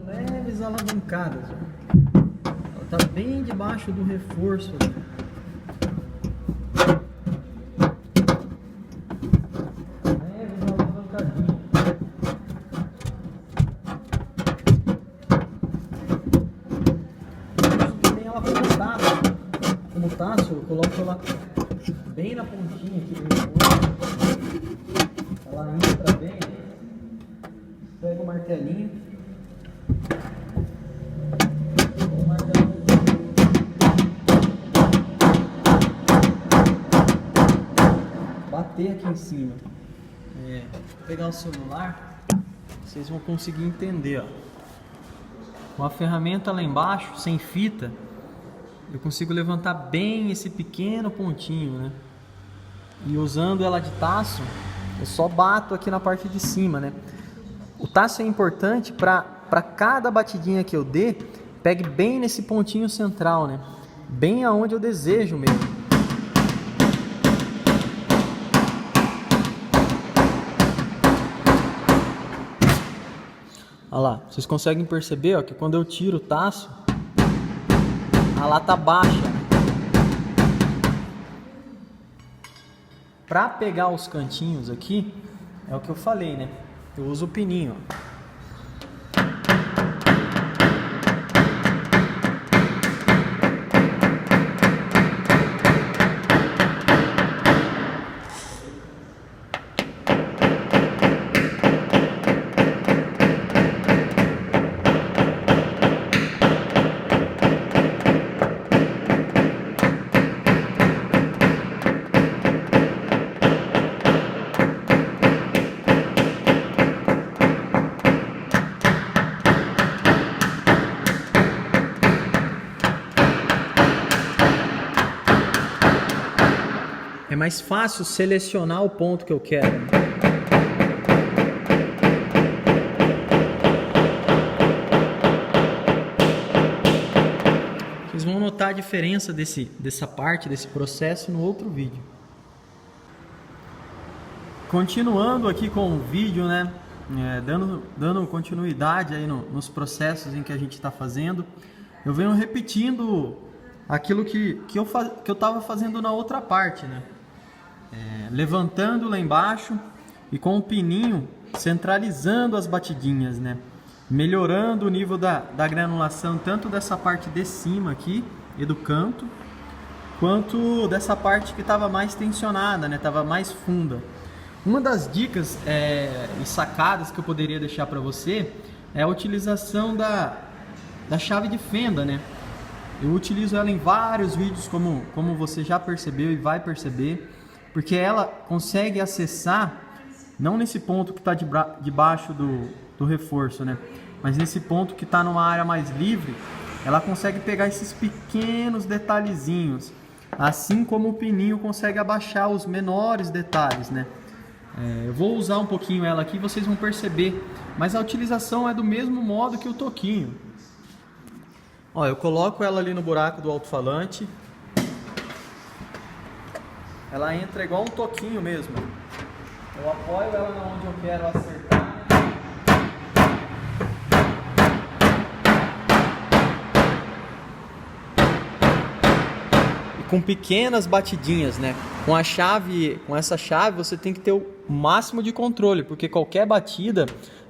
S1: Leves alavancadas, ó. Ela tá bem debaixo do reforço ali. Leves alavancadinhas. Uso também alavancada. Como taço, eu coloco ela bem na pontinha aqui do reforço. Ela entra bem. Pega o martelinho. Bater aqui em cima. Vou pegar o celular. Vocês vão conseguir entender, ó. Com a ferramenta lá embaixo, sem fita, eu consigo levantar bem esse pequeno pontinho, né? E usando ela de taço, eu só bato aqui na parte de cima, né? O taço é importante para cada batidinha que eu dê, pegue bem nesse pontinho central, né? Bem aonde eu desejo mesmo. Olha lá, vocês conseguem perceber, ó, que quando eu tiro o taço, a lata baixa. Para pegar os cantinhos aqui, é o que eu falei, né? Eu uso o pininho, ó. É mais fácil selecionar o ponto que eu quero. Vocês vão notar a diferença dessa parte, desse processo no outro vídeo. Continuando aqui com o vídeo, né? Dando continuidade aí nos processos em que a gente está fazendo. Eu venho repetindo aquilo que eu estava fazendo na outra parte, né? Levantando lá embaixo e com o pininho centralizando as batidinhas, né? Melhorando o nível da granulação tanto dessa parte de cima aqui e do canto, quanto dessa parte que estava mais tensionada, né? Estava mais funda. Uma das dicas e sacadas que eu poderia deixar para você é a utilização da chave de fenda, né? Eu utilizo ela em vários vídeos, como você já percebeu e vai perceber, porque ela consegue acessar, não nesse ponto que está debaixo do reforço, né? Mas nesse ponto que está numa área mais livre, ela consegue pegar esses pequenos detalhezinhos, assim como o pininho consegue abaixar os menores detalhes, né? Eu vou usar um pouquinho ela aqui, vocês vão perceber, mas a utilização é do mesmo modo que o toquinho. Ó, eu coloco ela ali no buraco do alto-falante, ela entra igual um toquinho mesmo. Eu apoio ela onde eu quero acertar. E com pequenas batidinhas, né? Com essa chave você tem que ter o máximo de controle, porque qualquer batida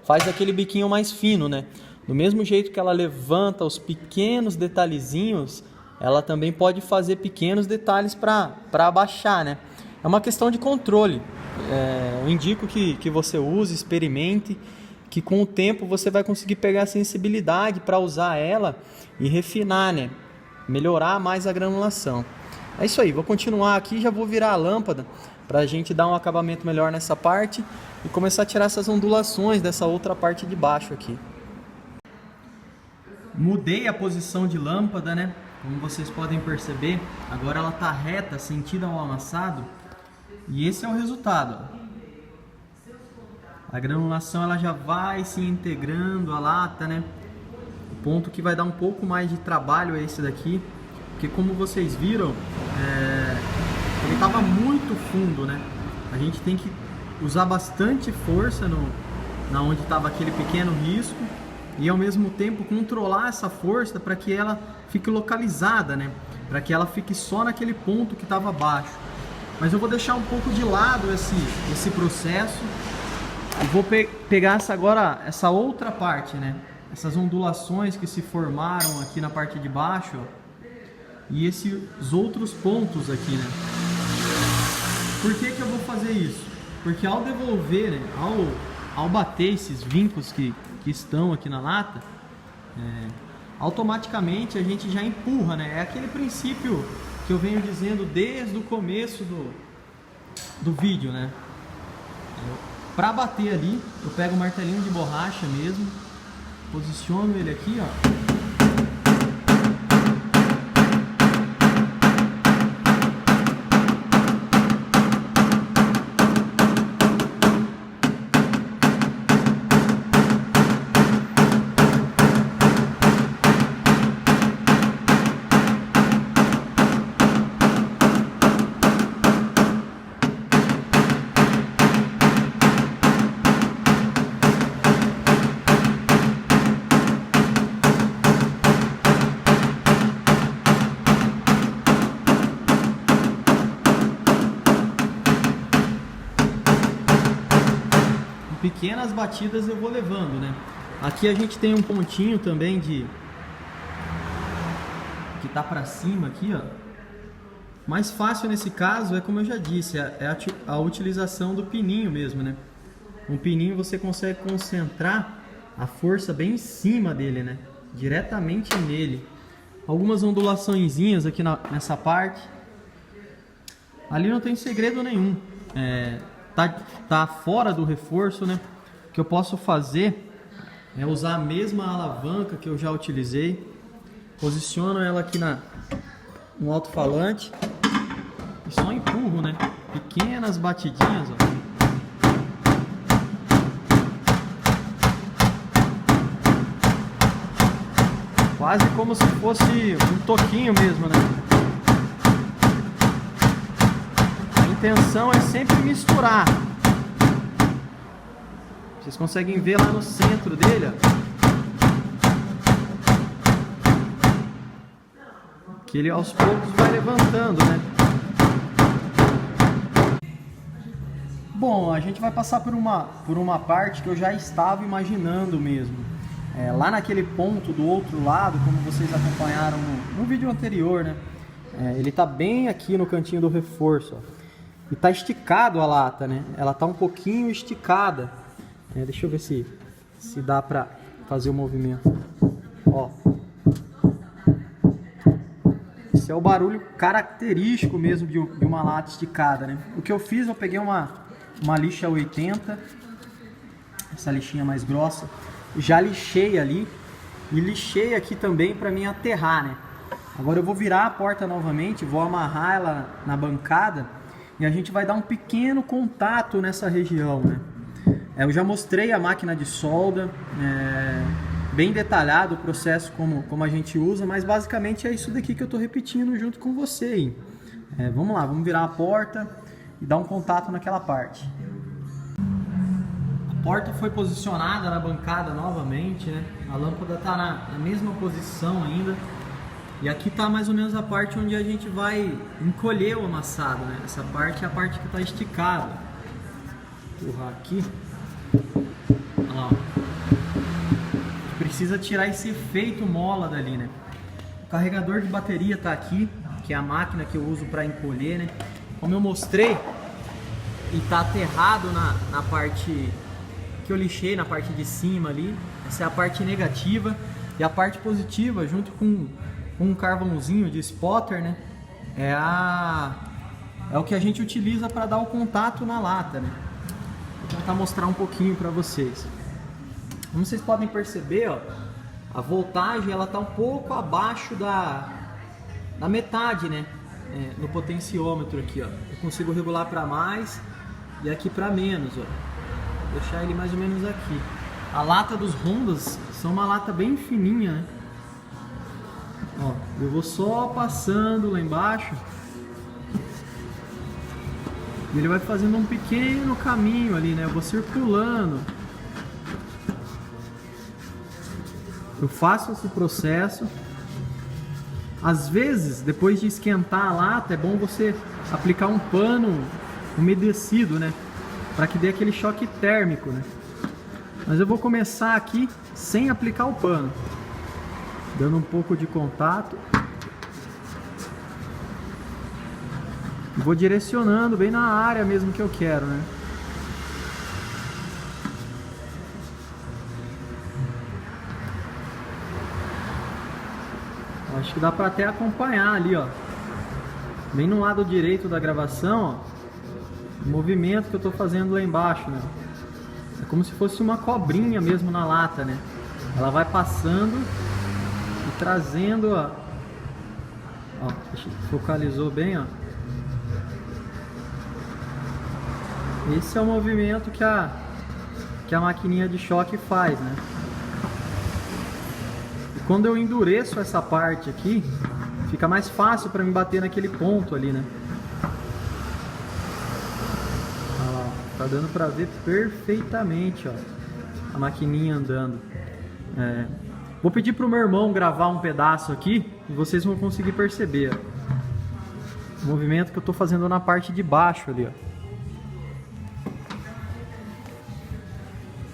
S1: faz aquele biquinho mais fino, né? Do mesmo jeito que ela levanta os pequenos detalhezinhos, ela também pode fazer pequenos detalhes para abaixar, né? É uma questão de controle. Eu indico que você use, experimente, que com o tempo você vai conseguir pegar a sensibilidade para usar ela e refinar, né? Melhorar mais a granulação. É isso aí, vou continuar aqui, já vou virar a lâmpada para a gente dar um acabamento melhor nessa parte e começar a tirar essas ondulações dessa outra parte de baixo aqui. Mudei a posição de lâmpada, né? Como vocês podem perceber, agora ela está reta, sentida ao amassado, e esse é o resultado. A granulação ela já vai se integrando à lata, né? O ponto que vai dar um pouco mais de trabalho é esse daqui, porque como vocês viram, ele estava muito fundo, né? A gente tem que usar bastante força na onde estava aquele pequeno risco, e ao mesmo tempo controlar essa força para que ela fique localizada, né? Para que ela fique só naquele ponto que estava abaixo. Mas eu vou deixar um pouco de lado esse processo e vou pegar essa outra parte, né? Essas ondulações que se formaram aqui na parte de baixo, ó, e esses outros pontos aqui, né? Por que eu vou fazer isso? Porque ao devolver, né? Ao bater esses vincos que estão aqui na lata, automaticamente a gente já empurra, né? É aquele princípio que eu venho dizendo desde o começo do vídeo, né? Para bater ali, eu pego o martelinho de borracha mesmo, posiciono ele aqui, ó. Pequenas batidas eu vou levando, né? Aqui a gente tem um pontinho também que tá para cima aqui, ó. Mais fácil nesse caso é, como eu já disse, a utilização do pininho mesmo, né? Um pininho você consegue concentrar a força bem em cima dele, né? Diretamente nele. Algumas ondulaçõezinhas aqui nessa parte. Ali não tem segredo nenhum. Tá fora do reforço, né? O que eu posso fazer é usar a mesma alavanca que eu já utilizei, posiciono ela aqui no alto-falante e só empurro, né? Pequenas batidinhas, ó. Quase como se fosse um toquinho mesmo, né? A intenção é sempre misturar. Vocês conseguem ver lá no centro dele, ó, que ele aos poucos vai levantando, né? Bom, a gente vai passar por uma parte que eu já estava imaginando mesmo. Lá naquele ponto do outro lado, como vocês acompanharam no vídeo anterior, né? ele tá bem aqui no cantinho do reforço, ó. E tá esticado a lata, né? Ela tá um pouquinho esticada. Deixa eu ver se dá pra fazer o movimento. Ó. Esse é o barulho característico mesmo de uma lata esticada, né? O que eu fiz, eu peguei uma lixa 80, essa lixinha mais grossa, já lixei ali e lixei aqui também para mim aterrar, né? Agora eu vou virar a porta novamente, vou amarrar ela na bancada e a gente vai dar um pequeno contato nessa região, né? Eu já mostrei a máquina de solda, bem detalhado o processo como a gente usa, mas basicamente é isso daqui que eu estou repetindo junto com você, hein? Vamos lá, vamos virar a porta e dar um contato naquela parte. A porta foi posicionada na bancada novamente, né? A lâmpada está na mesma posição ainda. E aqui está mais ou menos a parte onde a gente vai encolher o amassado, né? Essa parte é a parte que está esticada. Vou empurrar aqui. Olha lá, ó. Precisa tirar esse efeito mola dali, né? O carregador de bateria está aqui, que é a máquina que eu uso para encolher, né? Como eu mostrei, e está aterrado na parte que eu lixei, na parte de cima ali. Essa é a parte negativa. E a parte positiva, junto com um carvãozinho de spotter, né? É o que a gente utiliza para dar o contato na lata, né? Vou tentar mostrar um pouquinho para vocês. Como vocês podem perceber, ó, a voltagem ela tá um pouco abaixo da metade, né? No potenciômetro aqui, ó. Eu consigo regular para mais e aqui para menos, ó. Vou deixar ele mais ou menos aqui. A lata dos Hondas são uma lata bem fininha, né? Ó, eu vou só passando lá embaixo e ele vai fazendo um pequeno caminho ali, né? Eu vou circulando. Eu faço esse processo. Às vezes, depois de esquentar a lata, é bom você aplicar um pano umedecido, né? Para que dê aquele choque térmico, né? Mas eu vou começar aqui sem aplicar o pano, dando um pouco de contato. E vou direcionando bem na área mesmo que eu quero, né? Acho que dá para até acompanhar ali, ó. Bem no lado direito da gravação, ó, o movimento que eu estou fazendo lá embaixo, né? É como se fosse uma cobrinha mesmo na lata, né? Ela vai passando e trazendo, ó. Ó, focalizou bem, ó. Esse é o movimento que a maquininha de choque faz, né? E quando eu endureço essa parte aqui, fica mais fácil para me bater naquele ponto ali, né? Olha lá, tá dando para ver perfeitamente, ó, a maquininha andando. Vou pedir pro meu irmão gravar um pedaço aqui e vocês vão conseguir perceber, ó, o movimento que eu tô fazendo na parte de baixo ali, ó.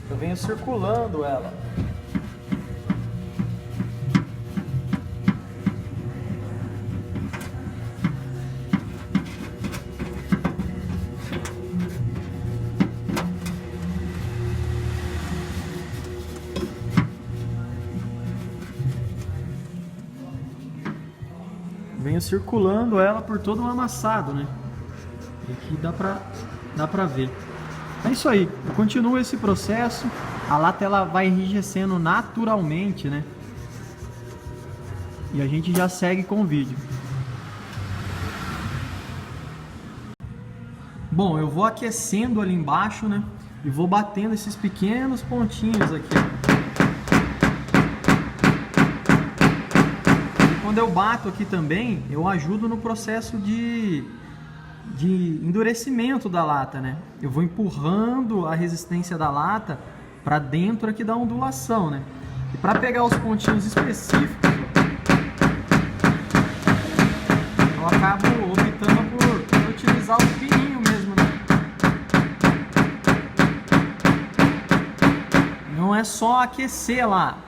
S1: Eu venho circulando ela. Venho circulando ela por todo o amassado, né? Aqui dá pra ver. É isso aí, eu continuo esse processo. A lata ela vai enrijecendo naturalmente, né? E a gente já segue com o vídeo. Bom, eu vou aquecendo ali embaixo, né? E vou batendo esses pequenos pontinhos aqui. E quando eu bato aqui também, eu ajudo no processo de endurecimento da lata, né? Eu vou empurrando a resistência da lata para dentro aqui da ondulação, né? E para pegar os pontinhos específicos, eu acabo optando por utilizar o fininho mesmo, né? Não é só aquecer lá,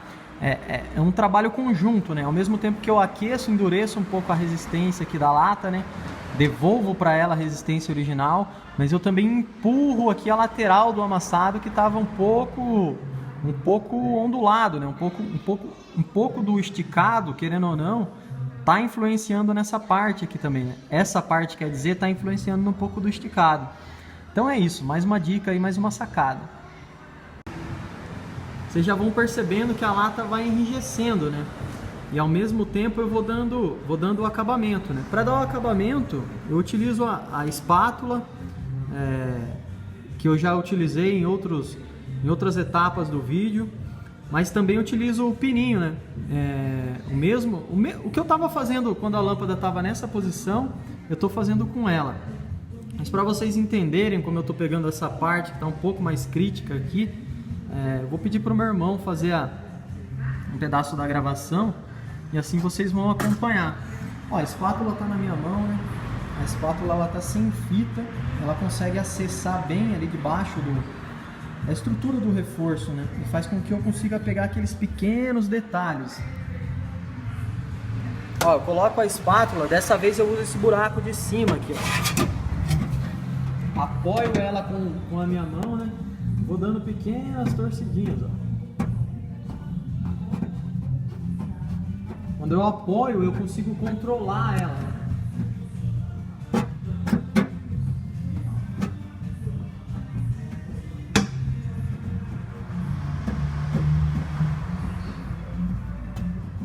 S1: é um trabalho conjunto, né? Ao mesmo tempo que eu aqueço, endureço um pouco a resistência aqui da lata, né? Devolvo para ela a resistência original, mas eu também empurro aqui a lateral do amassado que estava um pouco ondulado, né? Um pouco do esticado, querendo ou não, tá influenciando nessa parte aqui também, né? Essa parte, quer dizer, tá influenciando um pouco do esticado. Então é isso, mais uma dica aí, mais uma sacada. Vocês já vão percebendo que a lata vai enrijecendo, né? E ao mesmo tempo eu vou dando o acabamento, né? Para dar o acabamento, eu utilizo a espátula, que eu já utilizei em outras etapas do vídeo, mas também utilizo o pininho, né? O que eu estava fazendo quando a lâmpada estava nessa posição, eu estou fazendo com ela. Mas para vocês entenderem como eu estou pegando essa parte que está um pouco mais crítica aqui, eu vou pedir para o meu irmão fazer um pedaço da gravação e assim vocês vão acompanhar. Ó, a espátula está na minha mão, né? A espátula ela está sem fita, ela consegue acessar bem ali debaixo da estrutura do reforço, né? E faz com que eu consiga pegar aqueles pequenos detalhes. Ó, eu coloco a espátula, dessa vez eu uso esse buraco de cima aqui, ó. Apoio ela com a minha mão, né? Vou dando pequenas torcidinhas, ó. Quando eu apoio, eu consigo controlar ela, né?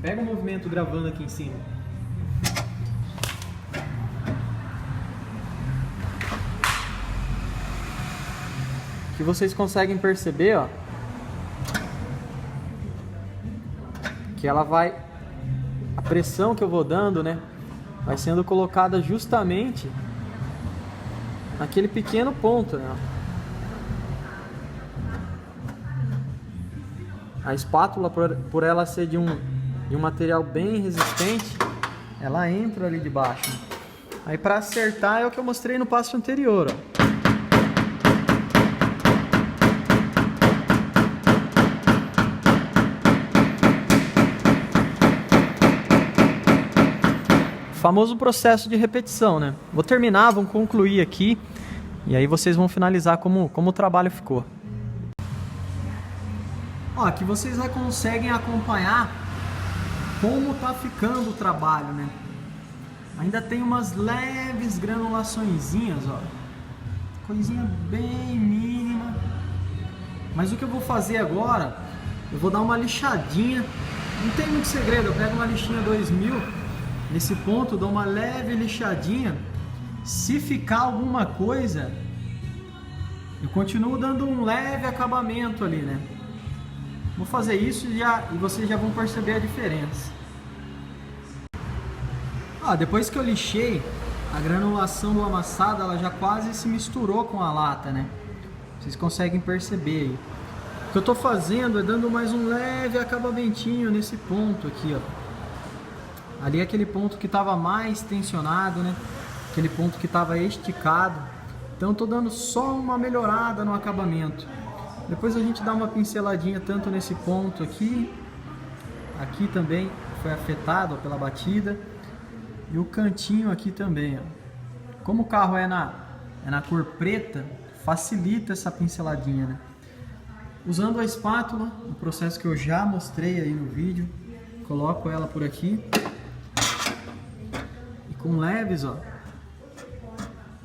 S1: Pega o movimento gravando aqui em cima. Que vocês conseguem perceber, ó, que ela vai, a pressão que eu vou dando, né, vai sendo colocada justamente naquele pequeno ponto, né? A espátula, por ela ser de um material bem resistente, ela entra ali debaixo. Aí para acertar é o que eu mostrei no passo anterior, ó. Famoso processo de repetição, né? Vou terminar, vamos concluir aqui e aí vocês vão finalizar como o trabalho ficou. Ó, aqui vocês já conseguem acompanhar como tá ficando o trabalho, né? Ainda tem umas leves granulaçõezinhas, ó. Coisinha bem mínima. Mas o que eu vou fazer agora, eu vou dar uma lixadinha. Não tem muito segredo, eu pego uma lixinha 2000. Nesse ponto, dou uma leve lixadinha. Se ficar alguma coisa, eu continuo dando um leve acabamento ali, né? Vou fazer isso e vocês já vão perceber a diferença. Depois que eu lixei, a granulação do amassado ela já quase se misturou com a lata, né? Vocês conseguem perceber aí. O que eu estou fazendo é dando mais um leve acabamentinho nesse ponto aqui, ó. Ali é aquele ponto que estava mais tensionado, né? Aquele ponto que estava esticado. Então estou dando só uma melhorada no acabamento. Depois a gente dá uma pinceladinha tanto nesse ponto aqui. Aqui também foi afetado, ó, pela batida. E o cantinho aqui também, ó. Como o carro é na cor preta, facilita essa pinceladinha, né? Usando a espátula, o processo que eu já mostrei aí no vídeo. Coloco ela por aqui. Com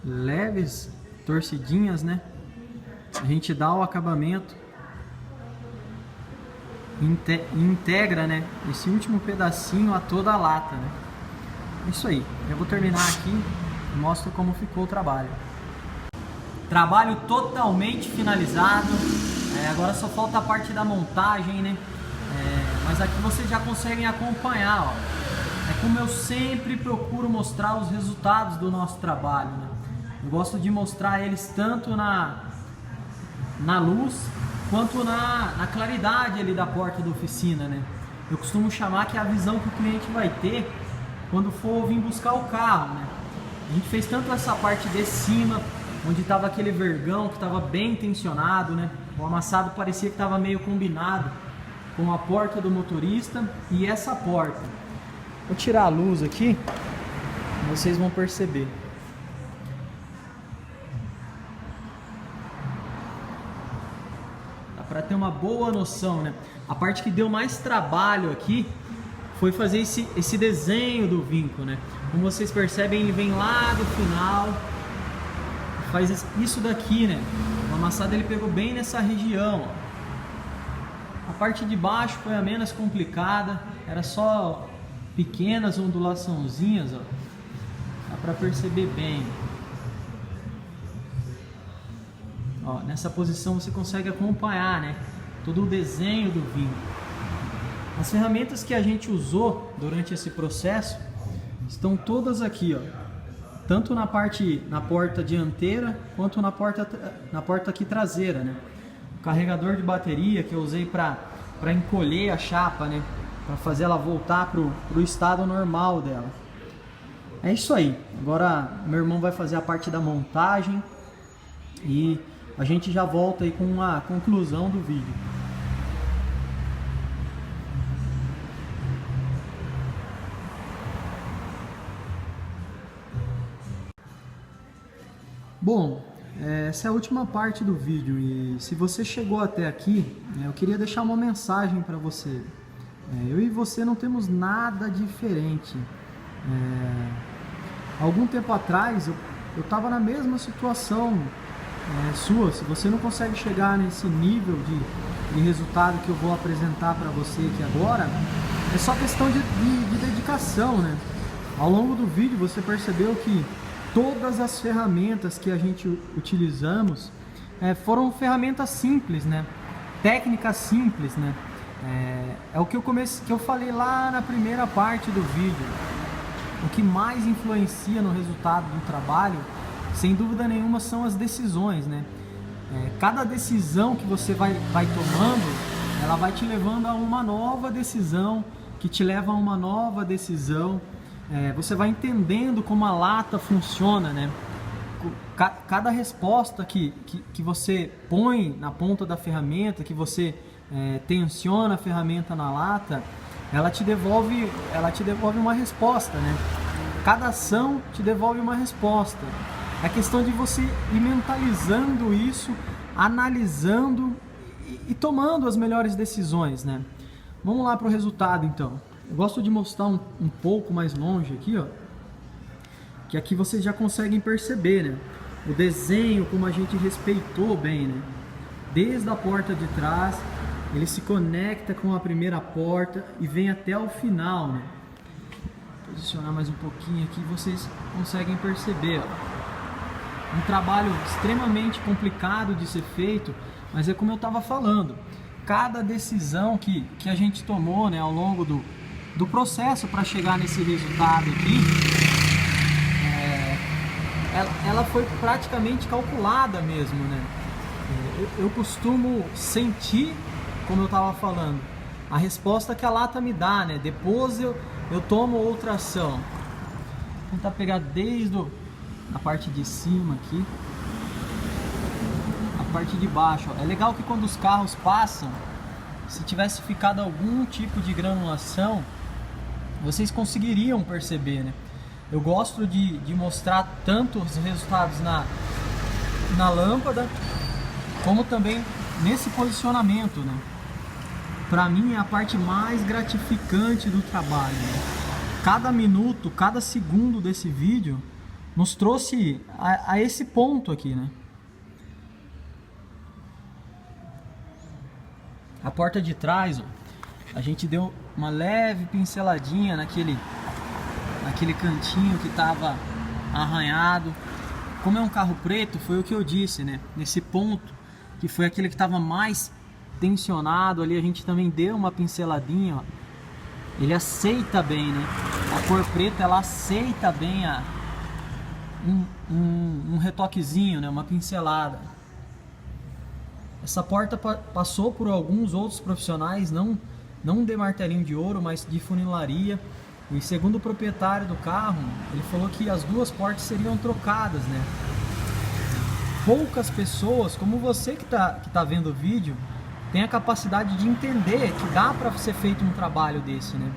S1: leves torcidinhas, né? A gente dá o acabamento e integra, né, esse último pedacinho a toda a lata, né? Isso aí. Eu vou terminar aqui e mostro como ficou o trabalho. Trabalho totalmente finalizado. Agora só falta a parte da montagem, né? Mas aqui vocês já conseguem acompanhar, ó. É como eu sempre procuro mostrar os resultados do nosso trabalho, né? Eu gosto de mostrar eles tanto na luz quanto na claridade ali da porta da oficina, né? Eu costumo chamar que é a visão que o cliente vai ter quando for vir buscar o carro, né? A gente fez tanto essa parte de cima, onde estava aquele vergão que estava bem tensionado, né? O amassado parecia que estava meio combinado com a porta do motorista e essa porta. Vou tirar a luz aqui, vocês vão perceber. Dá para ter uma boa noção, né? A parte que deu mais trabalho aqui foi fazer esse desenho do vinco, né? Como vocês percebem, ele vem lá do final, faz isso daqui, né? O amassado ele pegou bem nessa região, ó. A parte de baixo foi a menos complicada, era só pequenas ondulaçãozinhas, ó. Dá para perceber bem. Ó, nessa posição você consegue acompanhar, né, todo o desenho do vinco. As ferramentas que a gente usou durante esse processo estão todas aqui, ó, tanto na porta dianteira quanto na porta aqui traseira, né? O carregador de bateria que eu usei para encolher a chapa, né, para fazer ela voltar pro estado normal dela. É isso aí. Agora meu irmão vai fazer a parte da montagem e a gente já volta aí com a conclusão do vídeo. Bom, essa é a última parte do vídeo e se você chegou até aqui, eu queria deixar uma mensagem para você. Eu e você não temos nada diferente. Algum tempo atrás eu estava na mesma situação sua. Se você não consegue chegar nesse nível de resultado que eu vou apresentar para você aqui agora, é só questão de dedicação, né? Ao longo do vídeo você percebeu que todas as ferramentas que a gente utilizamos foram ferramentas simples, né? Técnicas simples, né? É o que eu falei lá na primeira parte do vídeo. O que mais influencia no resultado do trabalho, sem dúvida nenhuma, são as decisões, né? Cada decisão que você vai tomando, ela vai te levando a uma nova decisão, que te leva a uma nova decisão. Você vai entendendo como a lata funciona, né? Cada resposta que você põe na ponta da ferramenta, que você tensiona a ferramenta na lata, ela te devolve uma resposta, né? Cada ação te devolve uma resposta. É questão de você ir mentalizando isso, analisando e tomando as melhores decisões, né? Vamos lá para o resultado, então. Eu gosto de mostrar um pouco mais longe aqui, ó, que aqui vocês já conseguem perceber, né? O desenho, como a gente respeitou bem, né? Desde a porta de trás, ele se conecta com a primeira porta e vem até o final, né? Vou posicionar mais um pouquinho aqui, vocês conseguem perceber, ó. Um trabalho extremamente complicado de ser feito, mas é como eu estava falando, cada decisão que a gente tomou, né, ao longo do processo para chegar nesse resultado aqui, ela foi praticamente calculada mesmo, né? Eu costumo sentir, como eu estava falando, a resposta que a lata me dá, né? Depois eu tomo outra ação. Vou tentar pegar desde a parte de cima aqui, a parte de baixo, ó. É legal que quando os carros passam, se tivesse ficado algum tipo de granulação, vocês conseguiriam perceber, né? Eu gosto de mostrar tanto os resultados na lâmpada, como também nesse posicionamento, né? Para mim é a parte mais gratificante do trabalho, né? Cada minuto, cada segundo desse vídeo nos trouxe a esse ponto aqui, né? A porta de trás, ó, a gente deu uma leve pinceladinha naquele cantinho que estava arranhado. Como é um carro preto, foi o que eu disse, né? Nesse ponto, que foi aquele que estava mais tensionado ali, a gente também deu uma pinceladinha, ó. Ele aceita bem, né? A cor preta, ela aceita bem um retoquezinho, né? Uma pincelada. Essa porta passou por alguns outros profissionais, não de martelinho de ouro, mas de funilaria. E segundo o proprietário do carro, ele falou que as duas portas seriam trocadas, né? Poucas pessoas, como você que tá vendo o vídeo, tem a capacidade de entender que dá para ser feito um trabalho desse, né?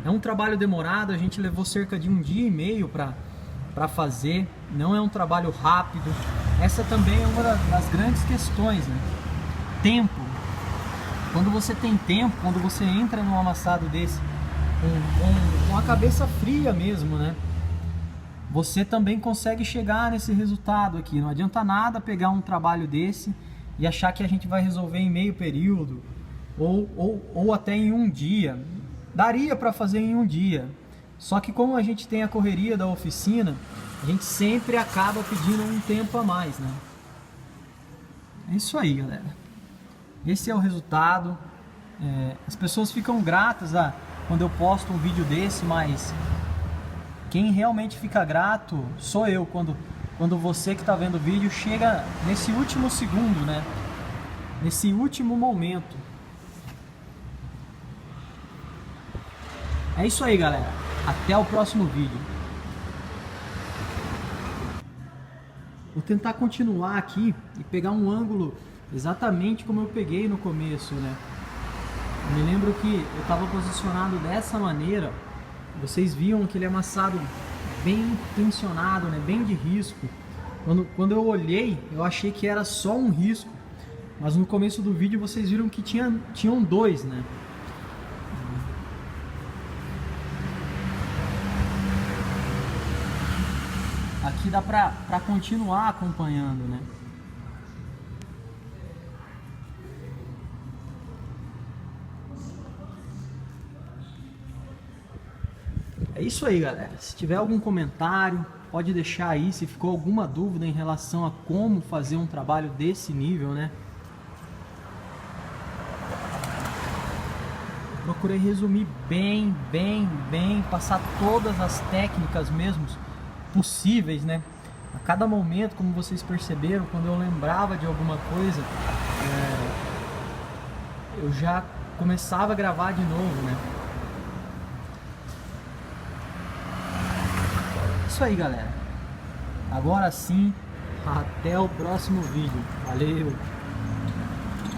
S1: É um trabalho demorado, a gente levou cerca de 1 dia e meio para fazer, não é um trabalho rápido. Essa também é uma das grandes questões, né? Tempo. Quando você tem tempo, quando você entra num amassado desse com a cabeça fria mesmo, né? Você também consegue chegar nesse resultado aqui. Não adianta nada pegar um trabalho desse e achar que a gente vai resolver em meio período ou até em 1 dia. Daria para fazer em 1 dia, só que como a gente tem a correria da oficina, a gente sempre acaba pedindo um tempo a mais, né? É isso aí, galera. Esse é o resultado. As pessoas ficam gratas quando eu posto um vídeo desse, mas quem realmente fica grato sou eu, quando você que está vendo o vídeo chega nesse último segundo, né? Nesse último momento. É isso aí, galera. Até o próximo vídeo. Vou tentar continuar aqui e pegar um ângulo exatamente como eu peguei no começo, né? Eu me lembro que eu estava posicionado dessa maneira. Vocês viam aquele amassado bem tensionado, né? Bem de risco. Quando eu olhei, eu achei que era só um risco. Mas no começo do vídeo vocês viram que tinham 2, né? Aqui dá pra continuar acompanhando, né? É isso aí, galera. Se tiver algum comentário, pode deixar aí. Se ficou alguma dúvida em relação a como fazer um trabalho desse nível, né? Procurei resumir bem, passar todas as técnicas mesmo possíveis, né? A cada momento, como vocês perceberam, quando eu lembrava de alguma coisa, eu já começava a gravar de novo, né? Isso aí, galera. Agora sim, até o próximo vídeo. Valeu!